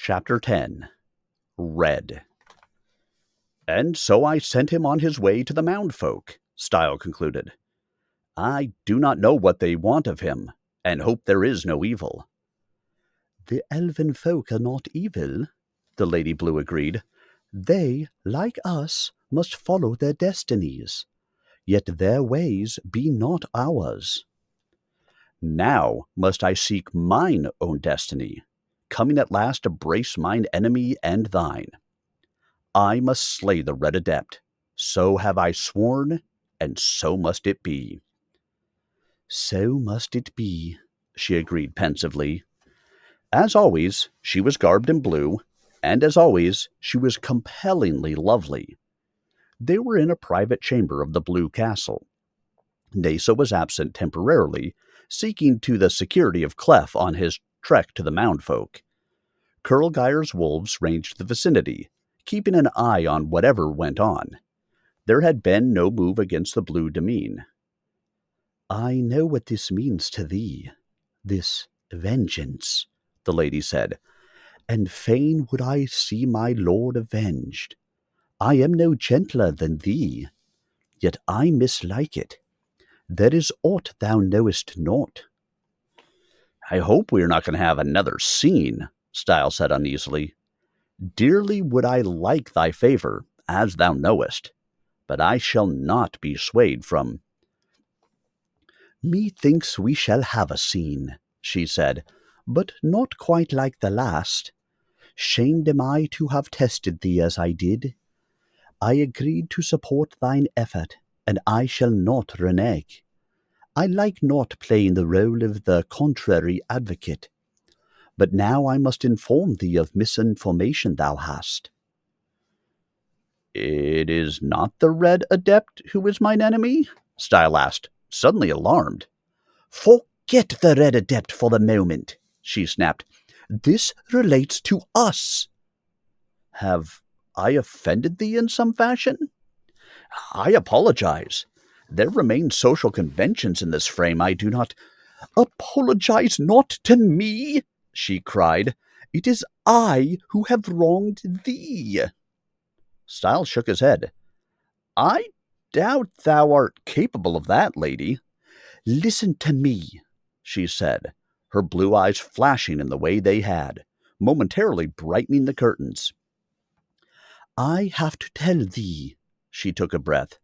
Chapter 10. Red. And so I sent him on his way to the mound folk, Stile concluded. I do not know what they want of him, and hope there is no evil. The elven folk are not evil, the Lady Blue agreed. They, like us, must follow their destinies, yet their ways be not ours. Now must I seek mine own destiny, coming at last to brace mine enemy and thine. I must slay the Red Adept. So have I sworn, and so must it be. So must it be, she agreed pensively. As always, she was garbed in blue, and as always, she was compellingly lovely. They were in a private chamber of the Blue Castle. Nasa was absent temporarily, seeking to the security of Clef on his trek to the mound folk. Kurlgeir's wolves ranged the vicinity, keeping an eye on whatever went on. There had been no move against the Blue Demesne. I know what this means to thee, this vengeance, the lady said, and fain would I see my lord avenged. I am no gentler than thee, yet I mislike it. There is aught thou knowest not. I hope we are not going to have another scene, Stile said uneasily. Dearly would I like thy favor, as thou knowest, but I shall not be swayed from. Methinks we shall have a scene, she said, but not quite like the last. Shamed am I to have tested thee as I did. I agreed to support thine effort, and I shall not renege. I like not playing the role of the contrary advocate, but now I must inform thee of misinformation thou hast. It is not the Red Adept who is mine enemy? Stile asked, suddenly alarmed. Forget the Red Adept for the moment, she snapped. This relates to us. Have I offended thee in some fashion? I apologize. There remain social conventions in this frame I do not— Apologize not to me, she cried. It is I who have wronged thee. Stile shook his head. I doubt thou art capable of that, lady. Listen to me, she said, her blue eyes flashing in the way they had, momentarily brightening the curtains. I have to tell thee, she took a breath,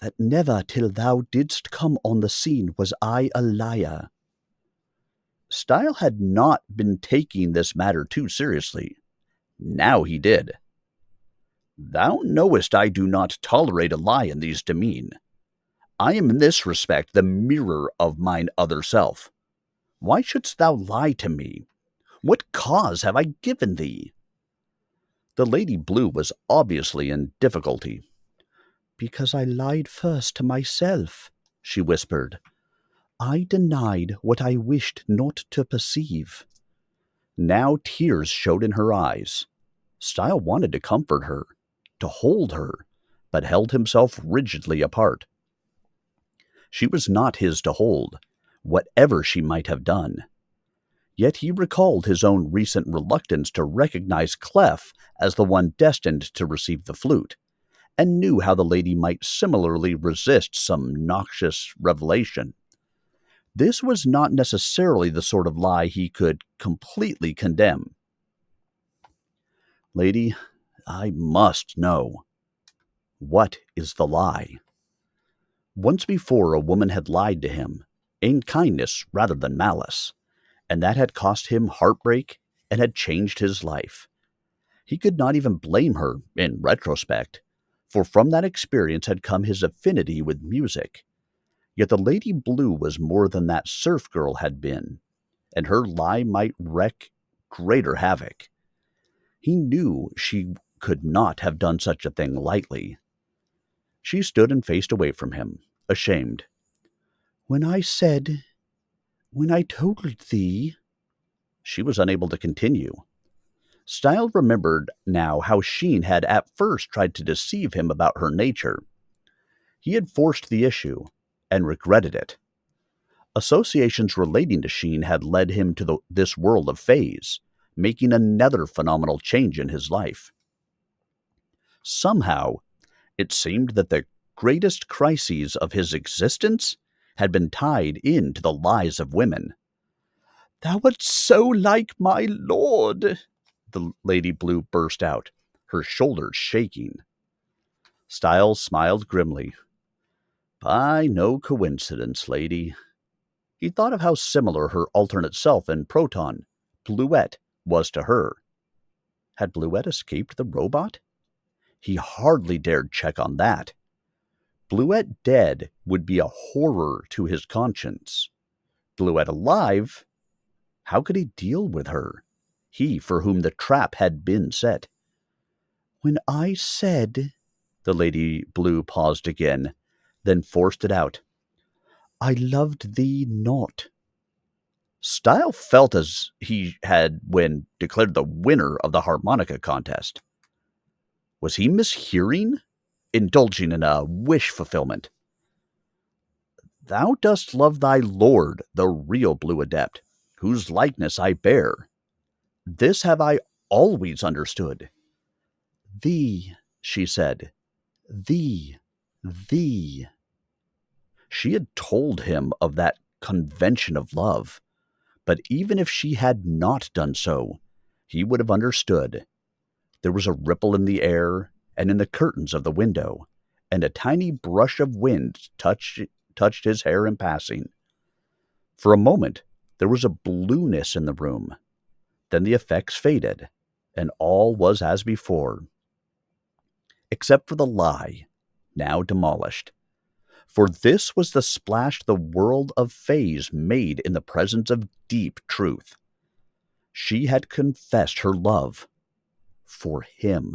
that never till thou didst come on the scene was I a liar. Stile had not been taking this matter too seriously. Now he did. Thou knowest I do not tolerate a lie in these demesne. I am in this respect the mirror of mine other self. Why shouldst thou lie to me? What cause have I given thee? The Lady Blue was obviously in difficulty. Because I lied first to myself, she whispered. I denied what I wished not to perceive. Now tears showed in her eyes. Stile wanted to comfort her, to hold her, but held himself rigidly apart. She was not his to hold, whatever she might have done. Yet he recalled his own recent reluctance to recognize Clef as the one destined to receive the flute, and knew how the lady might similarly resist some noxious revelation. This was not necessarily the sort of lie he could completely condemn. Lady, I must know. What is the lie? Once before a woman had lied to him, in kindness rather than malice, and that had cost him heartbreak and had changed his life. He could not even blame her in retrospect, for from that experience had come his affinity with music. Yet the Lady Blue was more than that serf girl had been, and her lie might wreak greater havoc. He knew she could not have done such a thing lightly. She stood and faced away from him, ashamed. When I told thee— She was unable to continue. Stile remembered now how Sheen had at first tried to deceive him about her nature. He had forced the issue, and regretted it. Associations relating to Sheen had led him to this world of Phaze, making another phenomenal change in his life. Somehow, it seemed that the greatest crises of his existence had been tied into the lies of women. "Thou art so like my lord," the Lady Blue burst out, her shoulders shaking. Stile smiled grimly. "By no coincidence, lady." He thought of how similar her alternate self in Proton, Bluette, was to her. Had Bluette escaped the robot? He hardly dared check on that. Bluette dead would be a horror to his conscience. Bluette alive? How could he deal with her? He for whom the trap had been set. "When I said," the Lady Blue paused again, then forced it out, "I loved thee not." Stile felt as he had when declared the winner of the harmonica contest. Was he mishearing? Indulging in a wish fulfillment? "Thou dost love thy lord, the real Blue Adept, whose likeness I bear. This have I always understood." "Thee," she said. "Thee. Thee." She had told him of that convention of love, but even if she had not done so, he would have understood. There was a ripple in the air and in the curtains of the window, and a tiny brush of wind touched his hair in passing. For a moment, there was a blueness in the room. Then the effects faded, and all was as before. Except for the lie, now demolished. For this was the splash the world of Phaze made in the presence of deep truth. She had confessed her love for him.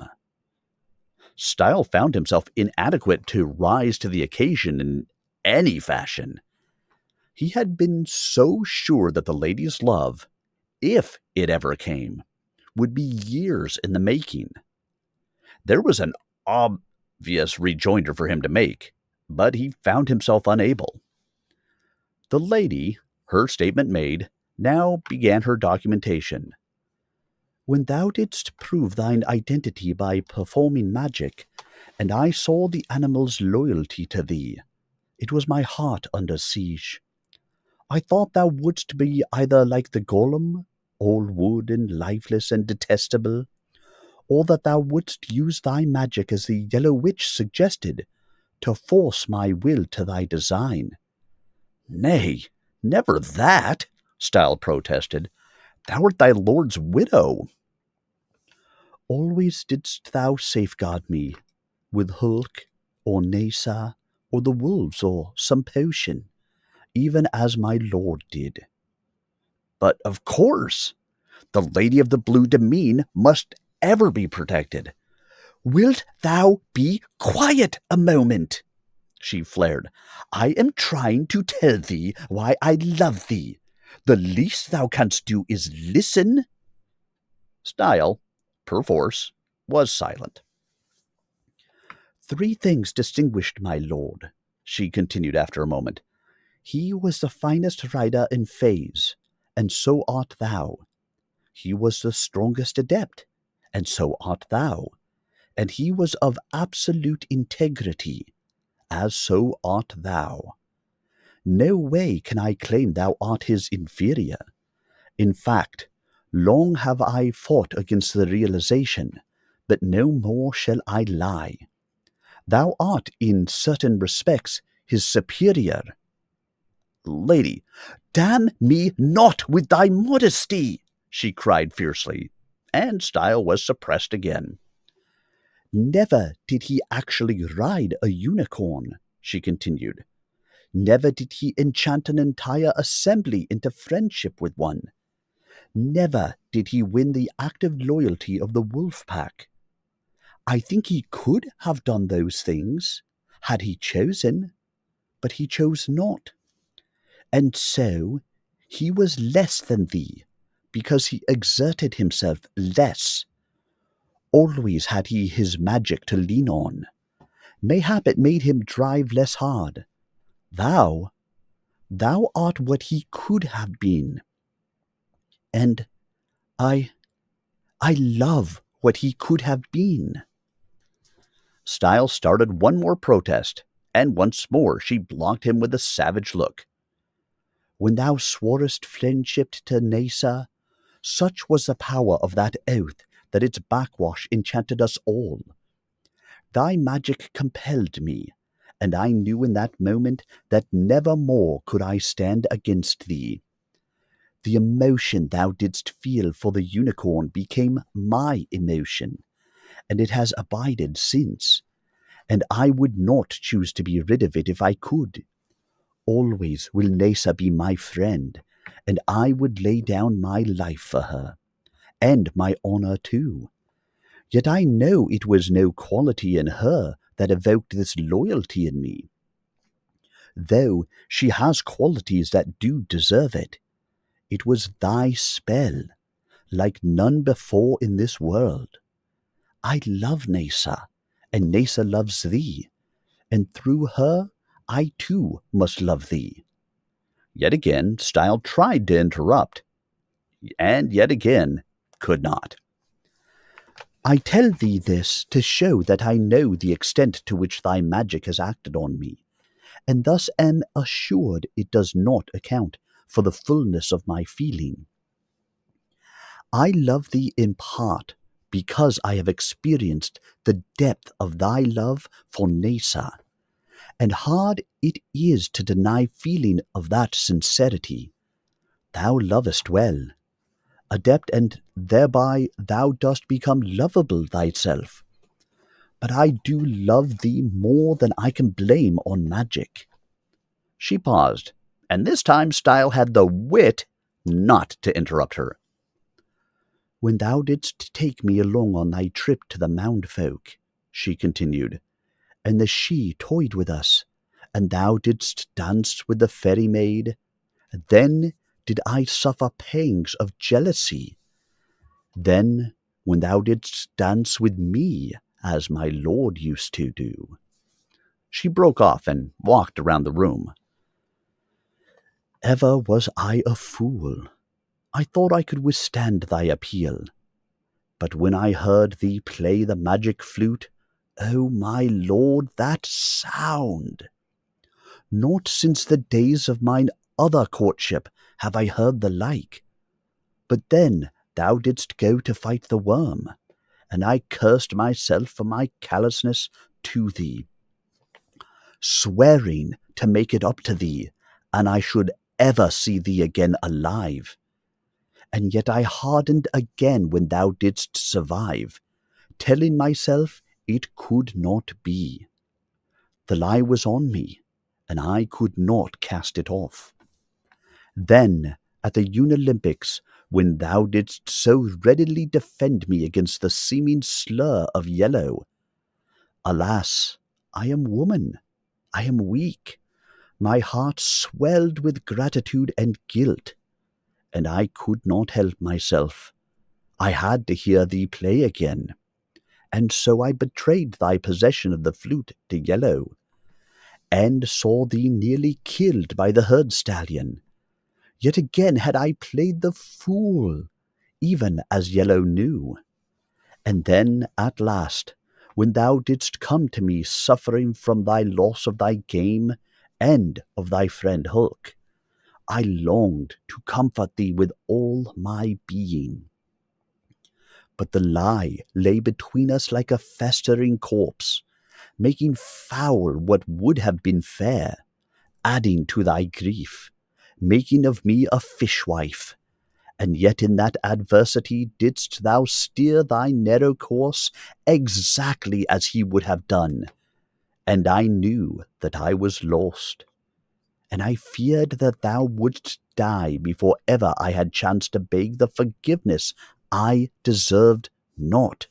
Stile found himself inadequate to rise to the occasion in any fashion. He had been so sure that the lady's love, if it ever came, would be years in the making. There was an obvious rejoinder for him to make, but he found himself unable. The lady, her statement made, now began her documentation. "When thou didst prove thine identity by performing magic, and I saw the animal's loyalty to thee, it was my heart under siege. I thought thou wouldst be either like the golem, all wood and lifeless and detestable, or that thou wouldst use thy magic as the yellow witch suggested, to force my will to thy design." "Nay, never that," Stile protested. "Thou art thy lord's widow." "Always didst thou safeguard me, with hulk, or nesa, or the wolves, or some potion, even as my lord did." "But of course, the Lady of the Blue Demesne must ever be protected." "Wilt thou be quiet a moment?" she flared. "I am trying to tell thee why I love thee. The least thou canst do is listen." Stile, perforce, was silent. "3 things distinguished my lord," she continued after a moment. "He was the finest rider in Phaze, and so art thou. He was the strongest adept, and so art thou. And he was of absolute integrity, as so art thou. No way can I claim thou art his inferior. In fact, long have I fought against the realization, but no more shall I lie. Thou art, in certain respects, his superior." "Lady, damn me not with thy modesty," she cried fiercely, and Stile was suppressed again. "Never did he actually ride a unicorn," she continued. "Never did he enchant an entire assembly into friendship with one. Never did he win the active loyalty of the wolf pack. I think he could have done those things, had he chosen, but he chose not. And so he was less than thee, because he exerted himself less. Always had he his magic to lean on. Mayhap it made him drive less hard. Thou art what he could have been. And I I love what he could have been. Stile started one more protest, and once more she blocked him with a savage look. When thou sworest friendship to Nasa, such was the power of that oath that its backwash enchanted us all. Thy magic compelled me, and I knew in that moment that never more could I stand against thee. The emotion thou didst feel for the unicorn became my emotion, and it has abided since, and I would not choose to be rid of it if I could. Always will Nasa be my friend, and I would lay down my life for her, and my honor too. Yet I know it was no quality in her that evoked this loyalty in me, though she has qualities that do deserve it. It was thy spell, like none before in this world. I love Nasa, and Nasa loves thee, and through her I too must love thee. Yet again, Stile tried to interrupt, and yet again could not. I tell thee this to show that I know the extent to which thy magic has acted on me, and thus am assured it does not account for the fullness of my feeling. I love thee in part because I have experienced the depth of thy love for Nasa, and hard it is to deny feeling of that sincerity. Thou lovest well, Adept, and thereby thou dost become lovable thyself. But I do love thee more than I can blame on magic. She paused, and this time Stile had the wit not to interrupt her. When thou didst take me along on thy trip to the Mound Folk, she continued, and the she toyed with us, and thou didst dance with the fairy maid, then did I suffer pangs of jealousy. Then, when thou didst dance with me, as my lord used to do. She broke off and walked around the room. Ever was I a fool. I thought I could withstand thy appeal. But when I heard thee play the magic flute, oh my lord, that sound! Not since the days of mine other courtship have I heard the like. But then thou didst go to fight the worm, and I cursed myself for my callousness to thee, swearing to make it up to thee, and I should ever see thee again alive. And yet I hardened again when thou didst survive, telling myself it could not be. The lie was on me, and I could not cast it off. Then, at the Unolympics, when thou didst so readily defend me against the seeming slur of yellow, alas, I am woman, I am weak, my heart swelled with gratitude and guilt, and I could not help myself. I had to hear thee play again, and so I betrayed thy possession of the flute to Yellow, and saw thee nearly killed by the herd stallion. Yet again had I played the fool, even as Yellow knew. And then, at last, when thou didst come to me suffering from thy loss of thy game and of thy friend Hulk, I longed to comfort thee with all my being. But the lie lay between us like a festering corpse, making foul what would have been fair, adding to thy grief, making of me a fishwife. And yet in that adversity didst thou steer thy narrow course exactly as he would have done, and I knew that I was lost. And I feared that thou wouldst die before ever I had chance to beg the forgiveness I deserved not.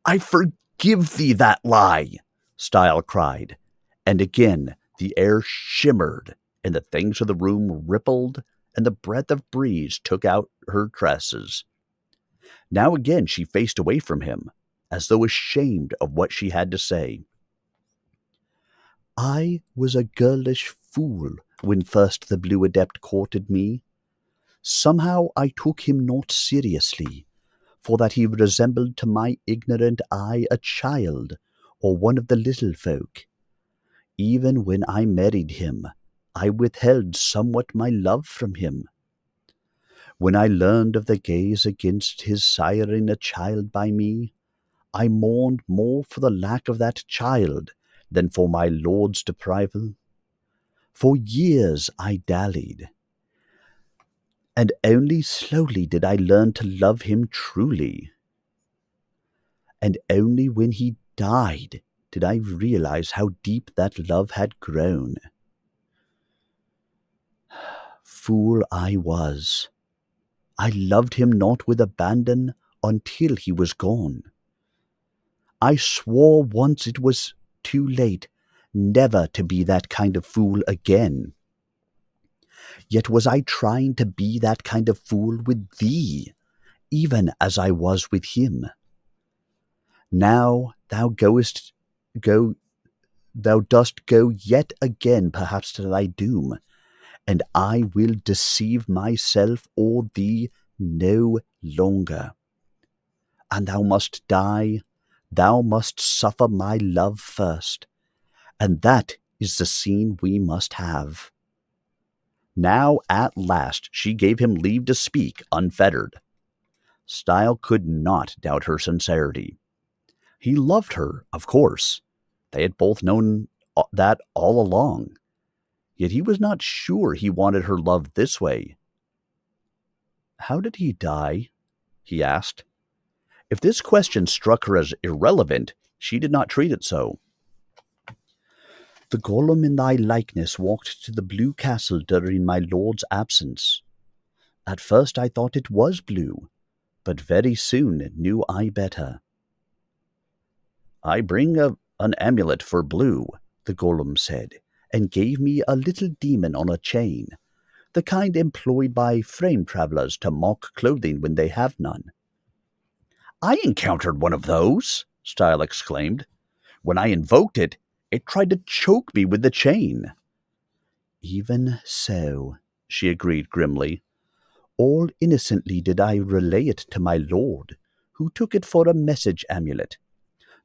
I forgive thee that lie, Stile cried, and again the air shimmered, and the things of the room rippled, and the breath of breeze took out her tresses. Now again she faced away from him, as though ashamed of what she had to say. I was a girlish fool when first the Blue Adept courted me. Somehow I took him not seriously, for that he resembled to my ignorant eye a child, or one of the little folk. Even when I married him, I withheld somewhat my love from him. When I learned of the gaze against his siring a child by me, I mourned more for the lack of that child than for my lord's deprival. For years I dallied, and only slowly did I learn to love him truly. And only when he died did I realize how deep that love had grown. Fool I was. I loved him not with abandon until he was gone. I swore once it was too late never to be that kind of fool again. Yet was I trying to be that kind of fool with thee, even as I was with him. Now thou dost go yet again perhaps to thy doom, and I will deceive myself or thee no longer. And thou must die, thou must suffer my love first, and that is the scene we must have. Now at last she gave him leave to speak unfettered. Stile could not doubt her sincerity. He loved her, of course. They had both known that all along. Yet he was not sure he wanted her love this way. "How did he die?" he asked. If this question struck her as irrelevant, she did not treat it so. "The golem in thy likeness walked to the blue castle during my lord's absence. At first I thought it was blue, but very soon knew I better." "I bring an amulet for blue," the golem said, and gave me a little demon on a chain, the kind employed by frame travelers to mock clothing when they have none. "I encountered one of those," Stile exclaimed. "When I invoked it, it tried to choke me with the chain." "Even so," she agreed grimly. "All innocently did I relay it to my lord, who took it for a message amulet,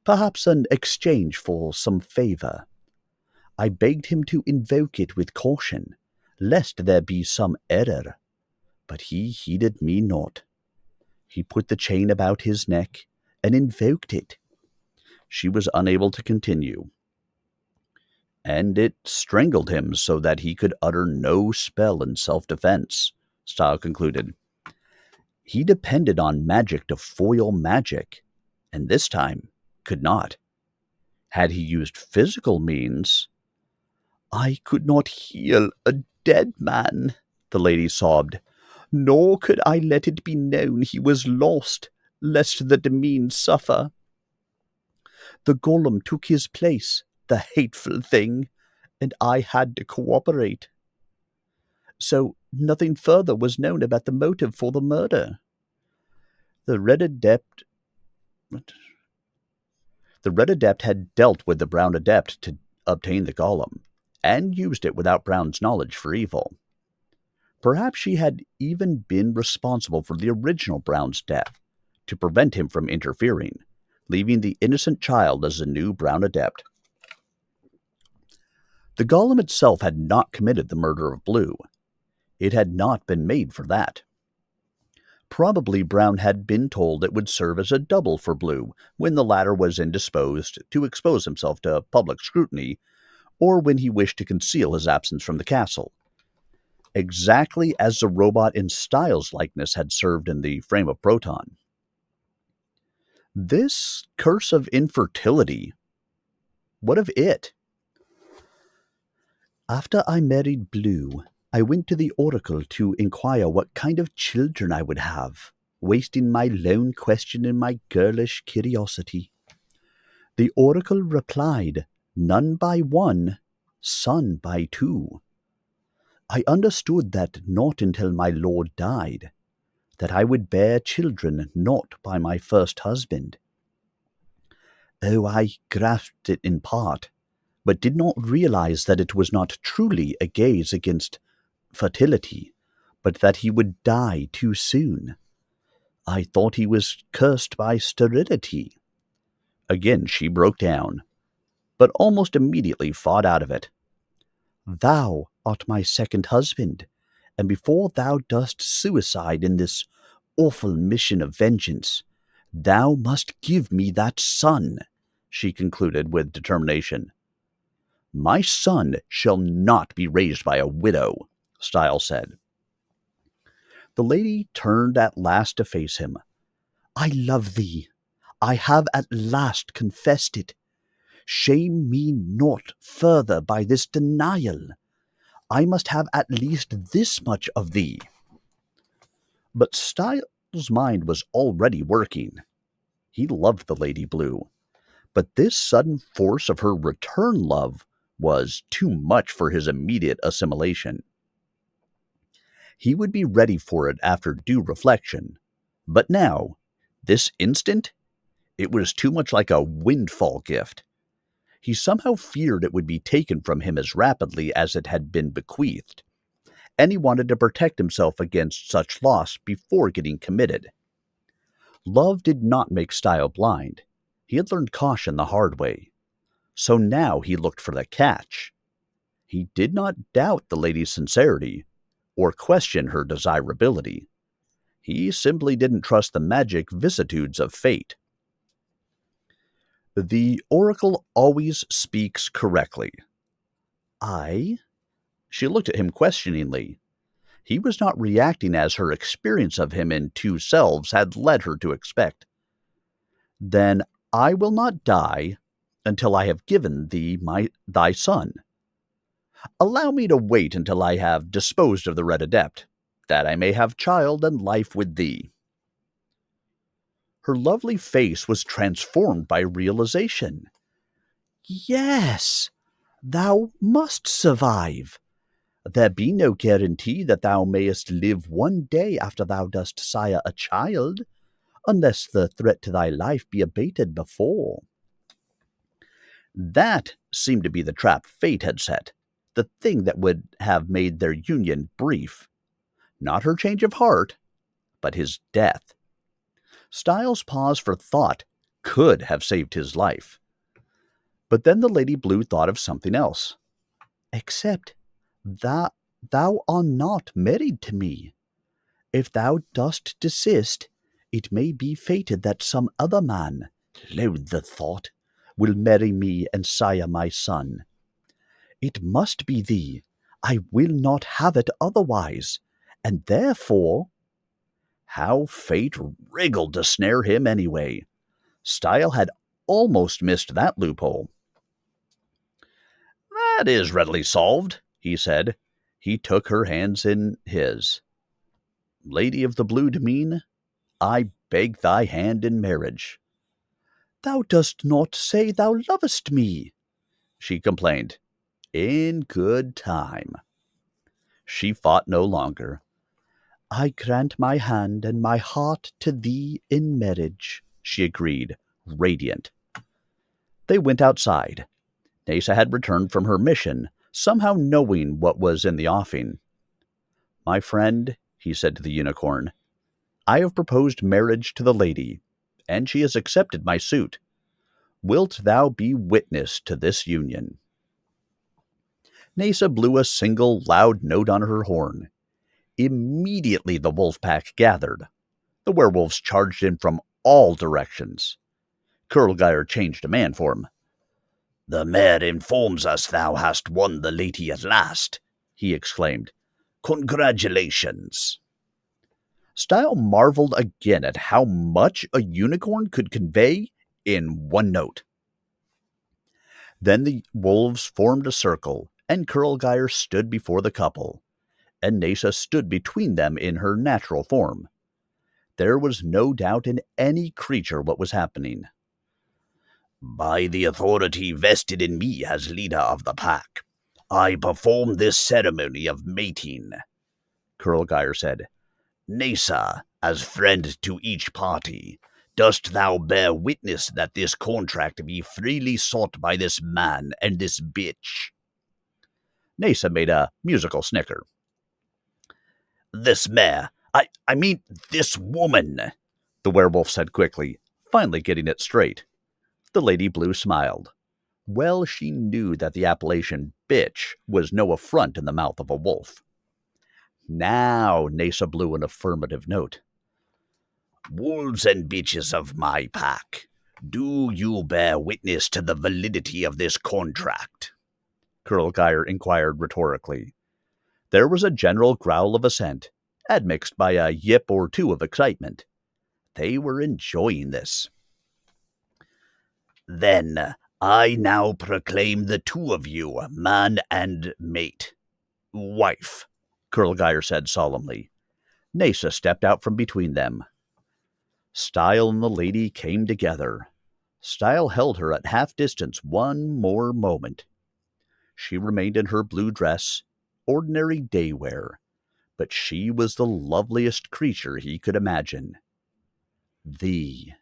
perhaps an exchange for some favor. I begged him to invoke it with caution, lest there be some error, but he heeded me not. He put the chain about his neck and invoked it." She was unable to continue. "And it strangled him so that he could utter no spell in self-defense," Stile concluded. "He depended on magic to foil magic, and this time could not. Had he used physical means—" "I could not heal a dead man," the lady sobbed, "nor could I let it be known he was lost, lest the demesne suffer. The golem took his place, the hateful thing, and I had to cooperate. So nothing further was known about the motive for the murder. The Red Adept had dealt with the Brown Adept to obtain the golem, and used it without Brown's knowledge for evil. Perhaps she had even been responsible for the original Brown's death, to prevent him from interfering, leaving the innocent child as the new Brown Adept. The golem itself had not committed the murder of Blue. It had not been made for that. Probably Brown had been told it would serve as a double for Blue when the latter was indisposed to expose himself to public scrutiny, or when he wished to conceal his absence from the castle, exactly as the robot in Stile's likeness had served in the frame of Proton. This curse of infertility, what of it? "After I married Blue, I went to the oracle to inquire what kind of children I would have, wasting my lone question in my girlish curiosity. The oracle replied, 'None by one, son by two.' I understood that not until my lord died, that I would bear children not by my first husband. Oh, I grasped it in part, but did not realize that it was not truly a gaze against fertility, but that he would die too soon. I thought he was cursed by sterility. Again she broke down, but almost immediately fought out of it. Thou art my second husband, and before thou dost suicide in this awful mission of vengeance, thou must give me that son, she concluded with determination. My son shall not be raised by a widow, Stile said. The lady turned at last to face him. I love thee. I have at last confessed it. Shame me not further by this denial. I must have at least this much of thee. But Stile's mind was already working. He loved the Lady Blue, but this sudden force of her return love was too much for his immediate assimilation. He would be ready for it after due reflection, but now, this instant, it was too much like a windfall gift. He somehow feared it would be taken from him as rapidly as it had been bequeathed, and he wanted to protect himself against such loss before getting committed. Love did not make Stile blind. He had learned caution the hard way. So now he looked for the catch. He did not doubt the lady's sincerity or question her desirability. He simply didn't trust the magic vicissitudes of fate. The oracle always speaks correctly. I? She looked at him questioningly. He was not reacting as her experience of him in two selves had led her to expect. Then I will not die until I have given thee thy son. Allow me to wait until I have disposed of the Red Adept, that I may have child and life with thee. Her lovely face was transformed by realization. Yes, thou must survive. There be no guarantee that thou mayest live one day after thou dost sire a child, unless the threat to thy life be abated before. That seemed to be the trap fate had set, the thing that would have made their union brief. Not her change of heart, but his death. Stile's pause for thought could have saved his life. But then the Lady Blue thought of something else. Except that thou art not married to me. If thou dost desist, it may be fated that some other man, loathe the thought, will marry me and sire my son. It must be thee. I will not have it otherwise, and therefore— How fate wriggled to snare him anyway. Stile had almost missed that loophole. That is readily solved, he said. He took her hands in his. Lady of the Blue Demesne, I beg thy hand in marriage. Thou dost not say thou lovest me, she complained. In good time. She fought no longer. I grant my hand and my heart to thee in marriage, she agreed, radiant. They went outside. Nasa had returned from her mission, somehow knowing what was in the offing. My friend, he said to the unicorn, I have proposed marriage to the lady, and she has accepted my suit. Wilt thou be witness to this union? Nasa blew a single loud note on her horn. Immediately the wolf pack gathered. The werewolves charged in from all directions. Kurlgeir changed a man form. The mayor informs us thou hast won the lady at last, he exclaimed. Congratulations. Stile marveled again at how much a unicorn could convey in one note. Then the wolves formed a circle, and Kurlgeir stood before the couple, and Nasa stood between them in her natural form. There was no doubt in any creature what was happening. By the authority vested in me as leader of the pack, I perform this ceremony of mating, Kurlgeir said. Nasa, as friend to each party, dost thou bear witness that this contract be freely sought by this man and this bitch? Nasa made a musical snicker. This mare, I mean this woman, the werewolf said quickly, finally getting it straight. The Lady Blue smiled. Well, she knew that the appellation bitch was no affront in the mouth of a wolf. Now, Nasa blew an affirmative note. Wolves and bitches of my pack, do you bear witness to the validity of this contract? Kurlgeir inquired rhetorically. There was a general growl of assent, admixed by a yip or two of excitement. They were enjoying this. Then I now proclaim the two of you man and mate. Wife, Kurlgeir said solemnly. Nasa stepped out from between them. Stile and the lady came together. Stile held her at half distance one more moment. She remained in her blue dress, ordinary day wear, but she was the loveliest creature he could imagine. Thee,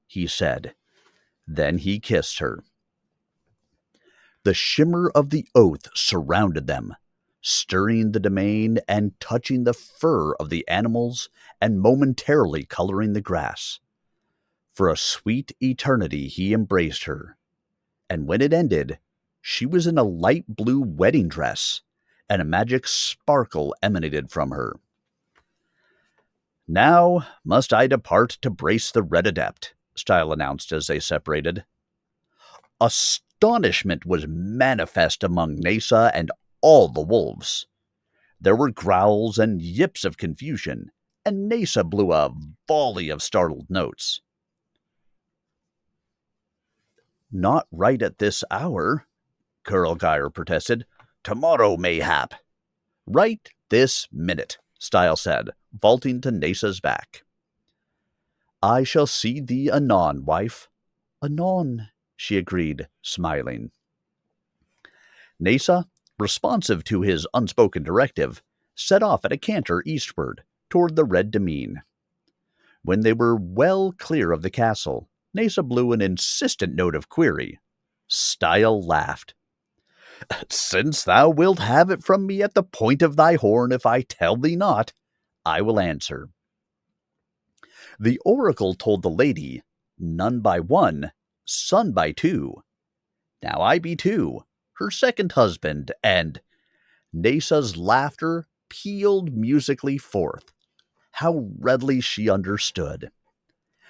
he said. Then he kissed her. The shimmer of the oath surrounded them, stirring the domain and touching the fur of the animals and momentarily coloring the grass. For a sweet eternity he embraced her, and when it ended, she was in a light blue wedding dress, and a magic sparkle emanated from her. Now must I depart to brace the Red Adept, Stile announced as they separated. Astonishment was manifest among Nasa and all the wolves. There were growls and yips of confusion, and Nasa blew a volley of startled notes. Not right at this hour, Kurlgeir protested. Tomorrow, mayhap. Right this minute, Stile said, vaulting to Nasa's back. I shall see thee anon, wife. Anon, she agreed, smiling. Nasa, responsive to his unspoken directive, set off at a canter eastward, toward the Red Demesne. When they were well clear of the castle, Nasa blew an insistent note of query. Stile laughed. Since thou wilt have it from me at the point of thy horn if I tell thee not, I will answer. The oracle told the lady, none by one, son by two. Now I be two, her second husband, and Nasa's laughter pealed musically forth. How readily she understood.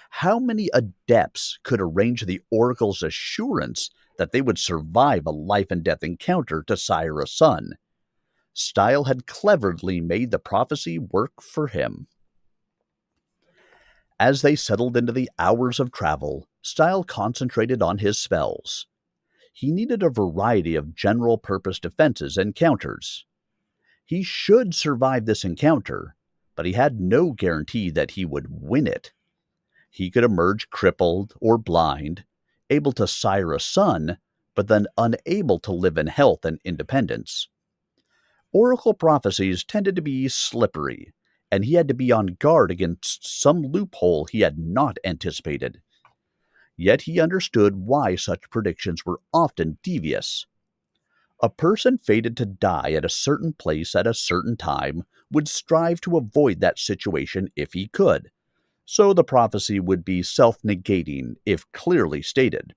How many adepts could arrange the oracle's assurance that they would survive a life-and-death encounter to sire a son? Stile had cleverly made the prophecy work for him. As they settled into the hours of travel, Stile concentrated on his spells. He needed a variety of general-purpose defenses and counters. He should survive this encounter, but he had no guarantee that he would win it. He could emerge crippled or blind, able to sire a son, but then unable to live in health and independence. Oracle prophecies tended to be slippery, and he had to be on guard against some loophole he had not anticipated. Yet he understood why such predictions were often devious. A person fated to die at a certain place at a certain time would strive to avoid that situation if he could, so the prophecy would be self-negating if clearly stated.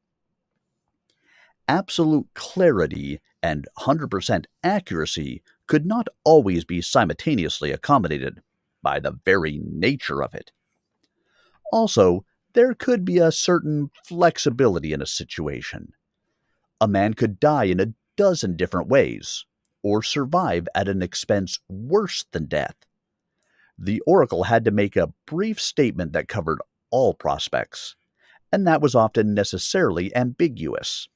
Absolute clarity and 100% accuracy could not always be simultaneously accommodated by the very nature of it. Also, there could be a certain flexibility in a situation. A man could die in a dozen different ways, or survive at an expense worse than death. The oracle had to make a brief statement that covered all prospects, and that was often necessarily ambiguous.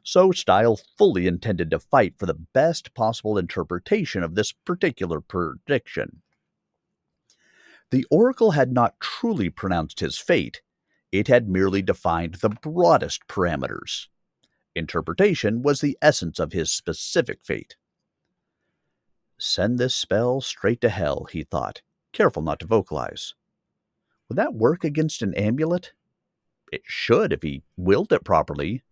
So Stile fully intended to fight for the best possible interpretation of this particular prediction. The oracle had not truly pronounced his fate, it had merely defined the broadest parameters. Interpretation was the essence of his specific fate. Send this spell straight to hell, he thought, careful not to vocalize. Would that work against an amulet? It should if he willed it properly.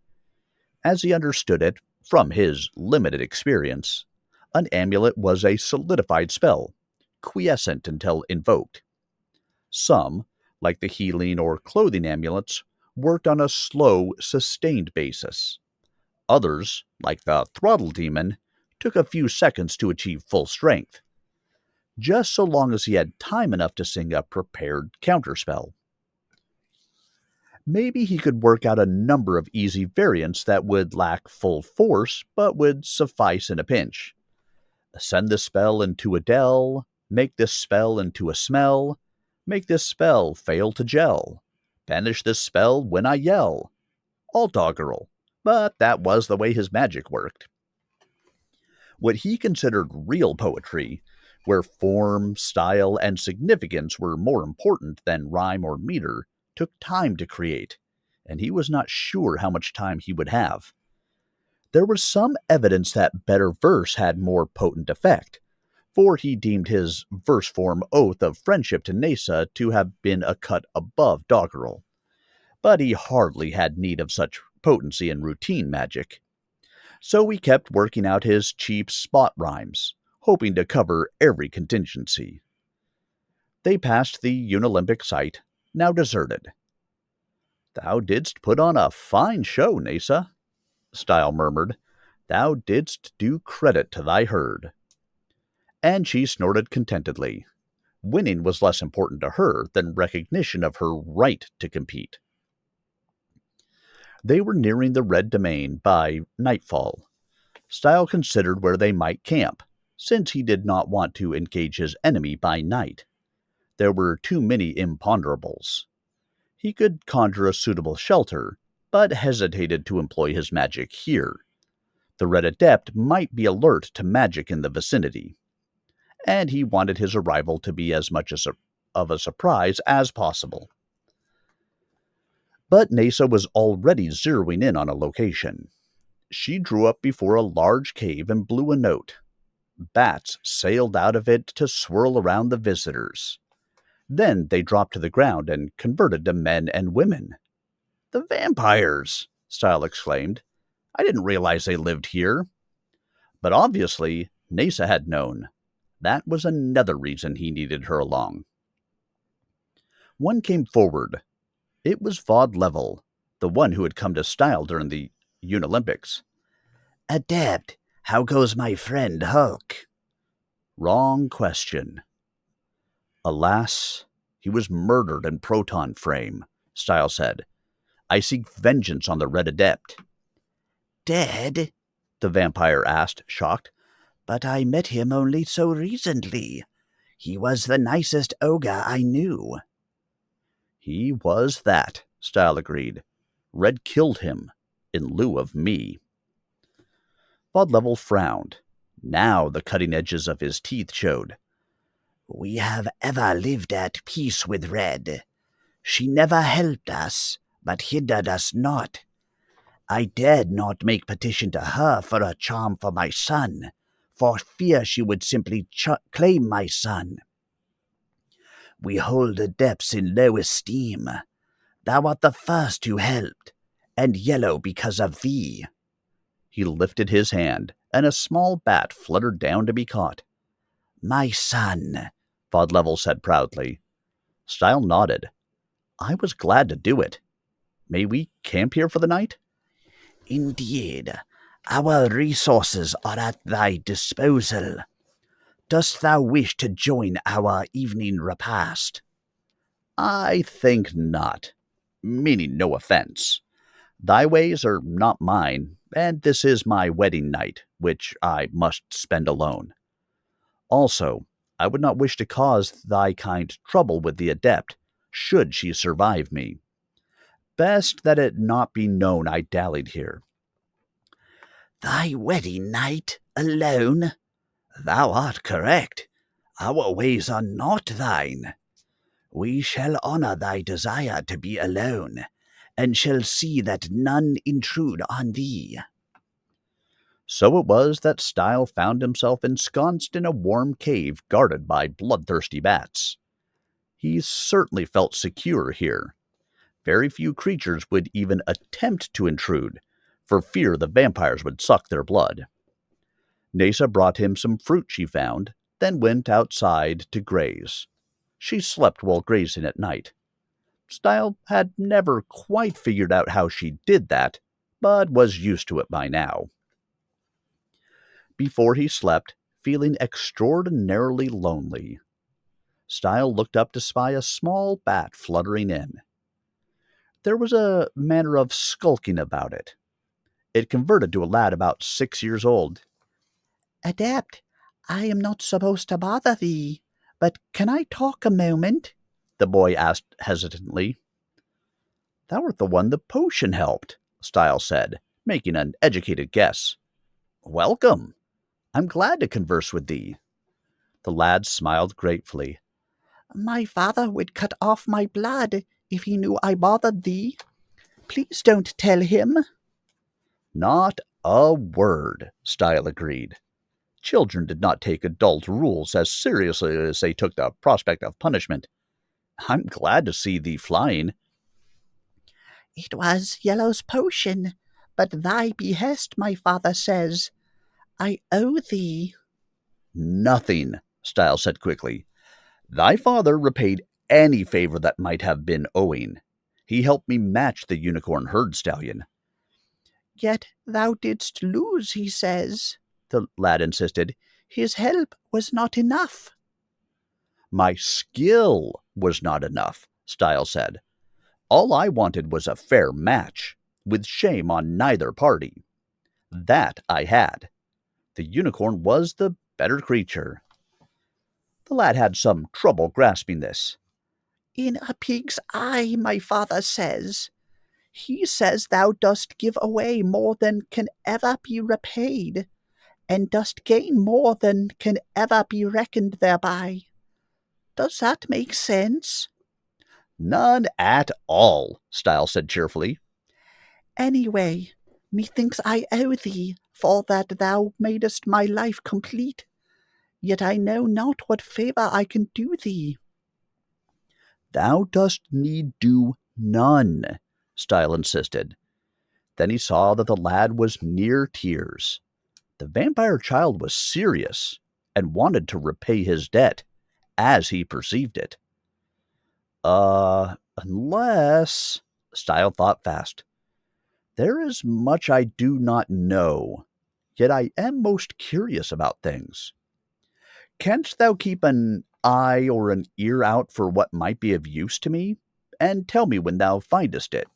As he understood it, from his limited experience, an amulet was a solidified spell, quiescent until invoked. Some, like the healing or clothing amulets, worked on a slow, sustained basis. Others, like the throttle demon, took a few seconds to achieve full strength, just so long as he had time enough to sing a prepared counterspell. Maybe he could work out a number of easy variants that would lack full force, but would suffice in a pinch. Send this spell into a dell, make this spell into a smell, make this spell fail to gel, banish this spell when I yell. All doggerel, but that was the way his magic worked. What he considered real poetry, where form, style, and significance were more important than rhyme or meter, took time to create, and he was not sure how much time he would have. There was some evidence that better verse had more potent effect, for he deemed his verse form Oath of Friendship to Nasa to have been a cut above doggerel, but he hardly had need of such potency in routine magic. So he kept working out his cheap spot rhymes, hoping to cover every contingency. They passed the Unolympic site, now deserted. "Thou didst put on a fine show, Nasa," Stile murmured. "Thou didst do credit to thy herd." And she snorted contentedly. Winning was less important to her than recognition of her right to compete. They were nearing the Red Domain by nightfall. Stile considered where they might camp, since he did not want to engage his enemy by night. There were too many imponderables. He could conjure a suitable shelter, but hesitated to employ his magic here. The Red Adept might be alert to magic in the vicinity, and he wanted his arrival to be as much of a surprise as possible. But Nasa was already zeroing in on a location. She drew up before a large cave and blew a note. Bats sailed out of it to swirl around the visitors. Then they dropped to the ground and converted to men and women. "The vampires!" Stile exclaimed. "I didn't realize they lived here." But obviously, Nasa had known. That was another reason he needed her along. One came forward. It was Vaude Level, the one who had come to Stile during the Unolympics. "Adept, how goes my friend Hulk?" Wrong question. "Alas, he was murdered in Proton Frame," Stile said. "I seek vengeance on the Red Adept." "Dead?" the vampire asked, shocked. "But I met him only so recently. He was the nicest ogre I knew." "He was that," Stile agreed. "Red killed him, in lieu of me." Vaude Level frowned. Now the cutting edges of his teeth showed. "We have ever lived at peace with Red. She never helped us, but hindered us not. I dared not make petition to her for a charm for my son, for fear she would simply claim my son. We hold adepts in low esteem. Thou art the first who helped, and yellow because of thee." He lifted his hand, and a small bat fluttered down to be caught. "My son," Vaude Level said proudly. Stile nodded. "I was glad to do it. May we camp here for the night?" "Indeed, our resources are at thy disposal. Dost thou wish to join our evening repast?" "I think not. Meaning no offense. Thy ways are not mine, and this is my wedding night, which I must spend alone. Also, I would not wish to cause thy kind trouble with the Adept, should she survive me. Best that it not be known I dallied here." "Thy wedding night alone? Thou art correct. Our ways are not thine. We shall honor thy desire to be alone, and shall see that none intrude on thee." So it was that Stile found himself ensconced in a warm cave guarded by bloodthirsty bats. He certainly felt secure here. Very few creatures would even attempt to intrude, for fear the vampires would suck their blood. Nasa brought him some fruit she found, then went outside to graze. She slept while grazing at night. Stile had never quite figured out how she did that, but was used to it by now. Before he slept, feeling extraordinarily lonely, Stile looked up to spy a small bat fluttering in. There was a manner of skulking about it. It converted to a lad about 6 years old. "Adept, I am not supposed to bother thee, but can I talk a moment?" The boy asked hesitantly. Thou art the one the potion helped, Stile said, making an educated guess. Welcome. I'm glad to converse with thee. The lad smiled gratefully. "My father would cut off my blood if he knew I bothered thee. Please don't tell him." Not a word, Stile agreed. Children did not take adult rules as seriously as they took the prospect of punishment. I'm glad to see thee flying. "It was Yellow's potion, but thy behest, my father says. I owe thee." Nothing, Stile said quickly. Thy father repaid any favor that might have been owing. He helped me match the unicorn herd stallion. "Yet thou didst lose, he says," the lad insisted. "His help was not enough." My skill was not enough, Stile said. All I wanted was a fair match, with shame on neither party. That I had. The unicorn was the better creature. The lad had some trouble grasping this. "In a pig's eye, my father says. He says thou dost give away more than can ever be repaid, and dost gain more than can ever be reckoned thereby. Does that make sense?" None at all, Stile said cheerfully. "Anyway, methinks I owe thee, for that thou madest my life complete. Yet I know not what favour I can do thee." Thou dost need do none, Stile insisted. Then he saw that the lad was near tears. The vampire child was serious and wanted to repay his debt, as he perceived it. Unless, Stile thought fast. There is much I do not know, yet I am most curious about things. Canst thou keep an eye or an ear out for what might be of use to me, and tell me when thou findest it?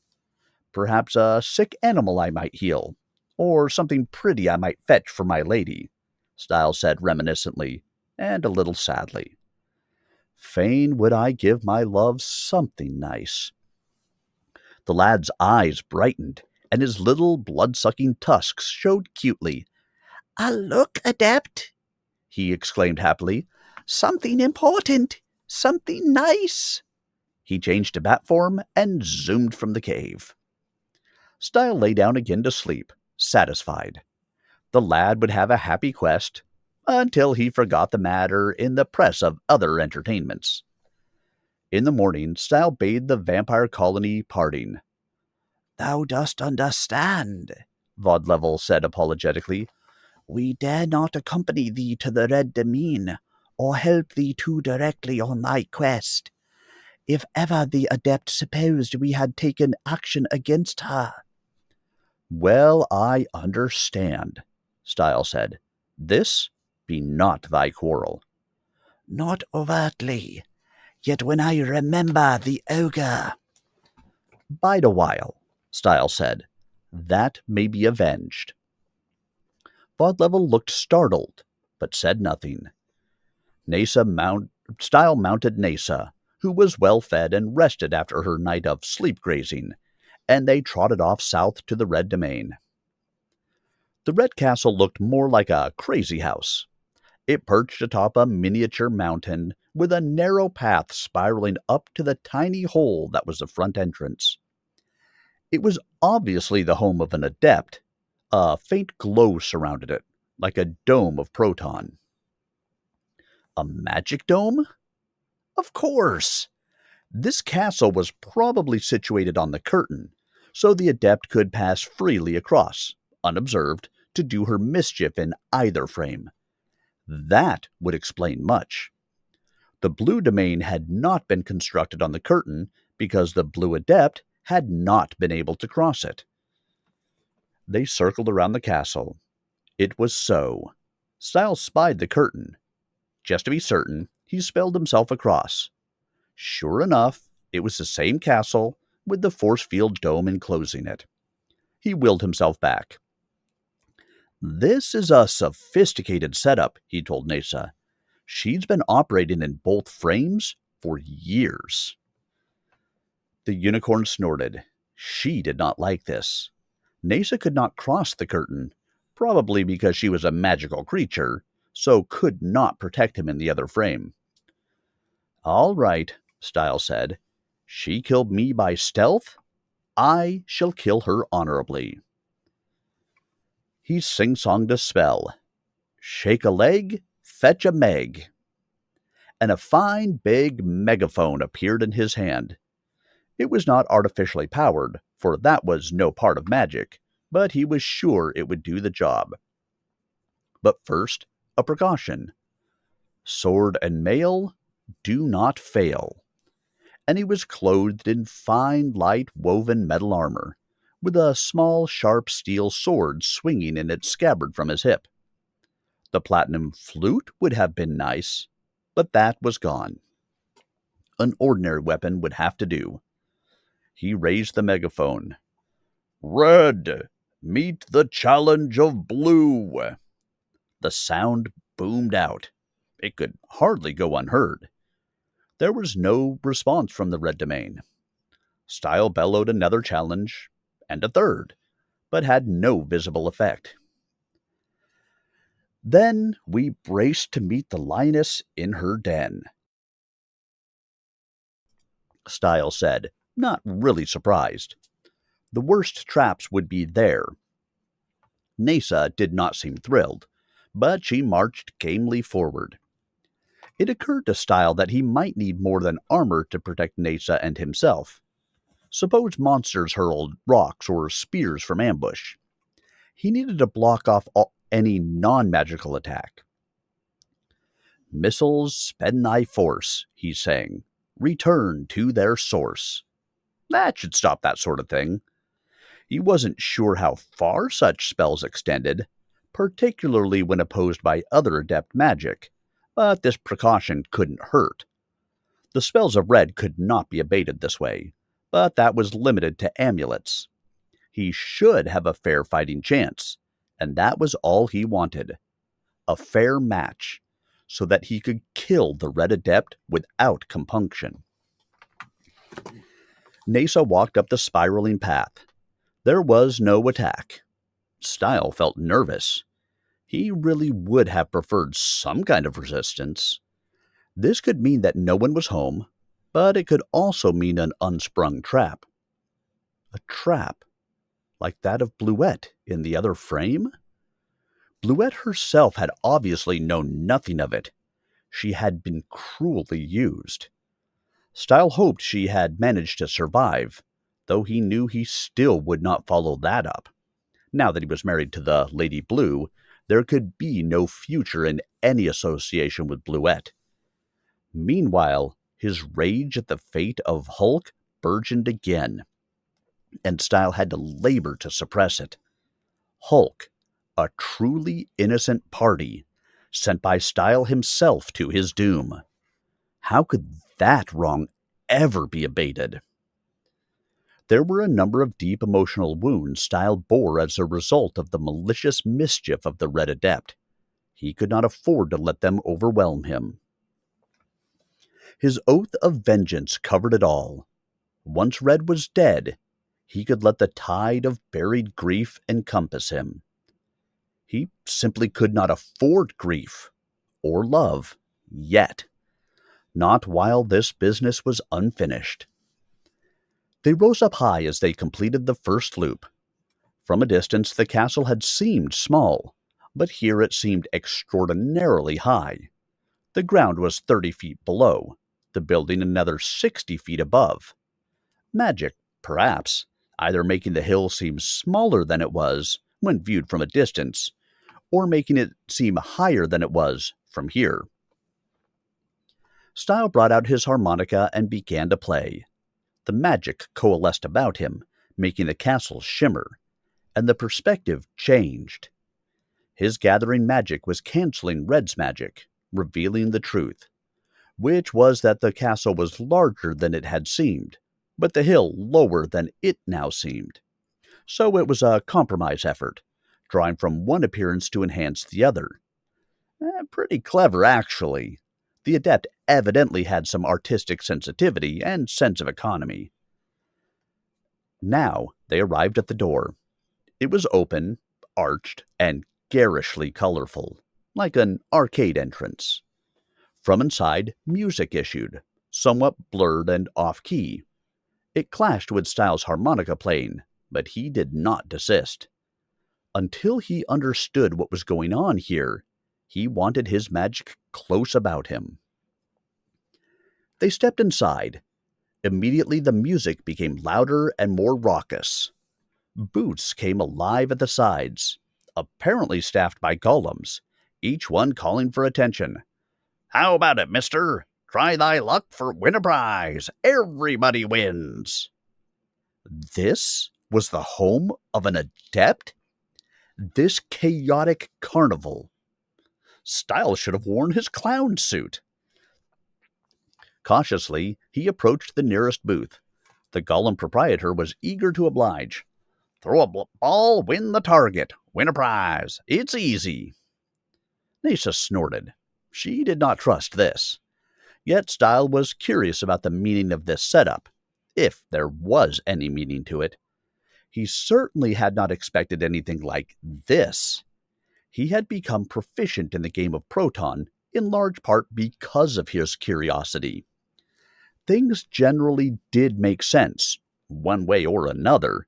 Perhaps a sick animal I might heal, or something pretty I might fetch for my lady, Stile said reminiscently, and a little sadly. Fain would I give my love something nice. The lad's eyes brightened, and his little blood-sucking tusks showed cutely. "Look, Adept," he exclaimed happily. "Something important, something nice." He changed to bat form and zoomed from the cave. Stile lay down again to sleep, satisfied. The lad would have a happy quest, until he forgot the matter in the press of other entertainments. In the morning, Stile bade the vampire colony parting. "Thou dost understand," Vaudlevel said apologetically. "We dare not accompany thee to the Red Demesne, or help thee too directly on thy quest. If ever the Adept supposed we had taken action against her." Well, I understand, Stile said. This be not thy quarrel. "Not overtly. Yet when I remember the ogre—" Bide a while, Stile said. That may be avenged. Vaudlevel looked startled, but said nothing. Stile mounted Nasa, who was well fed and rested after her night of sleep grazing, and they trotted off south to the Red Domain. The Red Castle looked more like a crazy house. It perched atop a miniature mountain with a narrow path spiraling up to the tiny hole that was the front entrance. It was obviously the home of an adept. A faint glow surrounded it, like a dome of proton. A magic dome? Of course! This castle was probably situated on the curtain, so the adept could pass freely across, unobserved, to do her mischief in either frame. That would explain much. The blue domain had not been constructed on the curtain because the Blue Adept had not been able to cross it. They circled around the castle. It was so. Stile spied the curtain. Just to be certain, he spelled himself across. Sure enough, it was the same castle with the force field dome enclosing it. He willed himself back. This is a sophisticated setup, he told Nasa. She's been operating in both frames for years. The unicorn snorted. She did not like this. Nasa could not cross the curtain, probably because she was a magical creature, so could not protect him in the other frame. All right, Stile said. She killed me by stealth. I shall kill her honorably. He sing-songed a spell. Shake a leg, fetch a meg. And a fine big megaphone appeared in his hand. It was not artificially powered, for that was no part of magic, but he was sure it would do the job. But first, a precaution. Sword and mail do not fail. And he was clothed in fine, light woven metal armor, with a small, sharp steel sword swinging in its scabbard from his hip. The platinum flute would have been nice, but that was gone. An ordinary weapon would have to do. He raised the megaphone. Red, meet the challenge of blue. The sound boomed out. It could hardly go unheard. There was no response from the red domain. Stile bellowed another challenge, and a third, but had no visible effect. Then we braced to meet the lioness in her den, Stile said, not really surprised. The worst traps would be there. Nasa did not seem thrilled, but she marched gamely forward. It occurred to Stile that he might need more than armor to protect Nasa and himself. Suppose monsters hurled rocks or spears from ambush. He needed to block off any non-magical attack. Missiles spend thy force, he sang. Return to their source. That should stop that sort of thing. He wasn't sure how far such spells extended, particularly when opposed by other adept magic, but this precaution couldn't hurt. The spells of red could not be abated this way, but that was limited to amulets. He should have a fair fighting chance, and that was all he wanted. A fair match, so that he could kill the Red Adept without compunction. Nasa walked up the spiraling path. There was no attack. Stile felt nervous. He really would have preferred some kind of resistance. This could mean that no one was home, but it could also mean an unsprung trap. A trap, like that of Bluette in the other frame? Bluette herself had obviously known nothing of it. She had been cruelly used. Stile hoped she had managed to survive, though he knew he still would not follow that up. Now that he was married to the Lady Blue, there could be no future in any association with Bluette. Meanwhile, his rage at the fate of Hulk burgeoned again, and Stile had to labor to suppress it. Hulk, a truly innocent party, sent by Stile himself to his doom. How could that wrong ever be abated? There were a number of deep emotional wounds Stile bore as a result of the malicious mischief of the Red Adept. He could not afford to let them overwhelm him. His oath of vengeance covered it all. Once Red was dead, he could let the tide of buried grief encompass him. He simply could not afford grief or love yet. Not while this business was unfinished. They rose up high as they completed the first loop. From a distance, the castle had seemed small, but here it seemed extraordinarily high. The ground was 30 feet below, the building another 60 feet above. Magic, perhaps, either making the hill seem smaller than it was when viewed from a distance, or making it seem higher than it was from here. Stile brought out his harmonica and began to play. The magic coalesced about him, making the castle shimmer, and the perspective changed. His gathering magic was canceling Red's magic, revealing the truth, which was that the castle was larger than it had seemed, but the hill lower than it now seemed. So it was a compromise effort, drawing from one appearance to enhance the other. Pretty clever, actually. The adept evidently had some artistic sensitivity and sense of economy. Now they arrived at the door. It was open, arched, and garishly colorful, like an arcade entrance. From inside, music issued, somewhat blurred and off-key. It clashed with Stile's harmonica playing, but he did not desist. Until he understood what was going on here, he wanted his magic close about him. They stepped inside. Immediately the music became louder and more raucous. Booths came alive at the sides, apparently staffed by golems, each one calling for attention. How about it, mister? Try thy luck for win a prize. Everybody wins. This was the home of an adept? This chaotic carnival. Stile should have worn his clown suit. Cautiously, he approached the nearest booth. The golem proprietor was eager to oblige. Throw a ball, win the target. Win a prize. It's easy. Nasa snorted. She did not trust this. Yet Stile was curious about the meaning of this setup, if there was any meaning to it. He certainly had not expected anything like this. He had become proficient in the game of Proton, in large part because of his curiosity. Things generally did make sense, one way or another.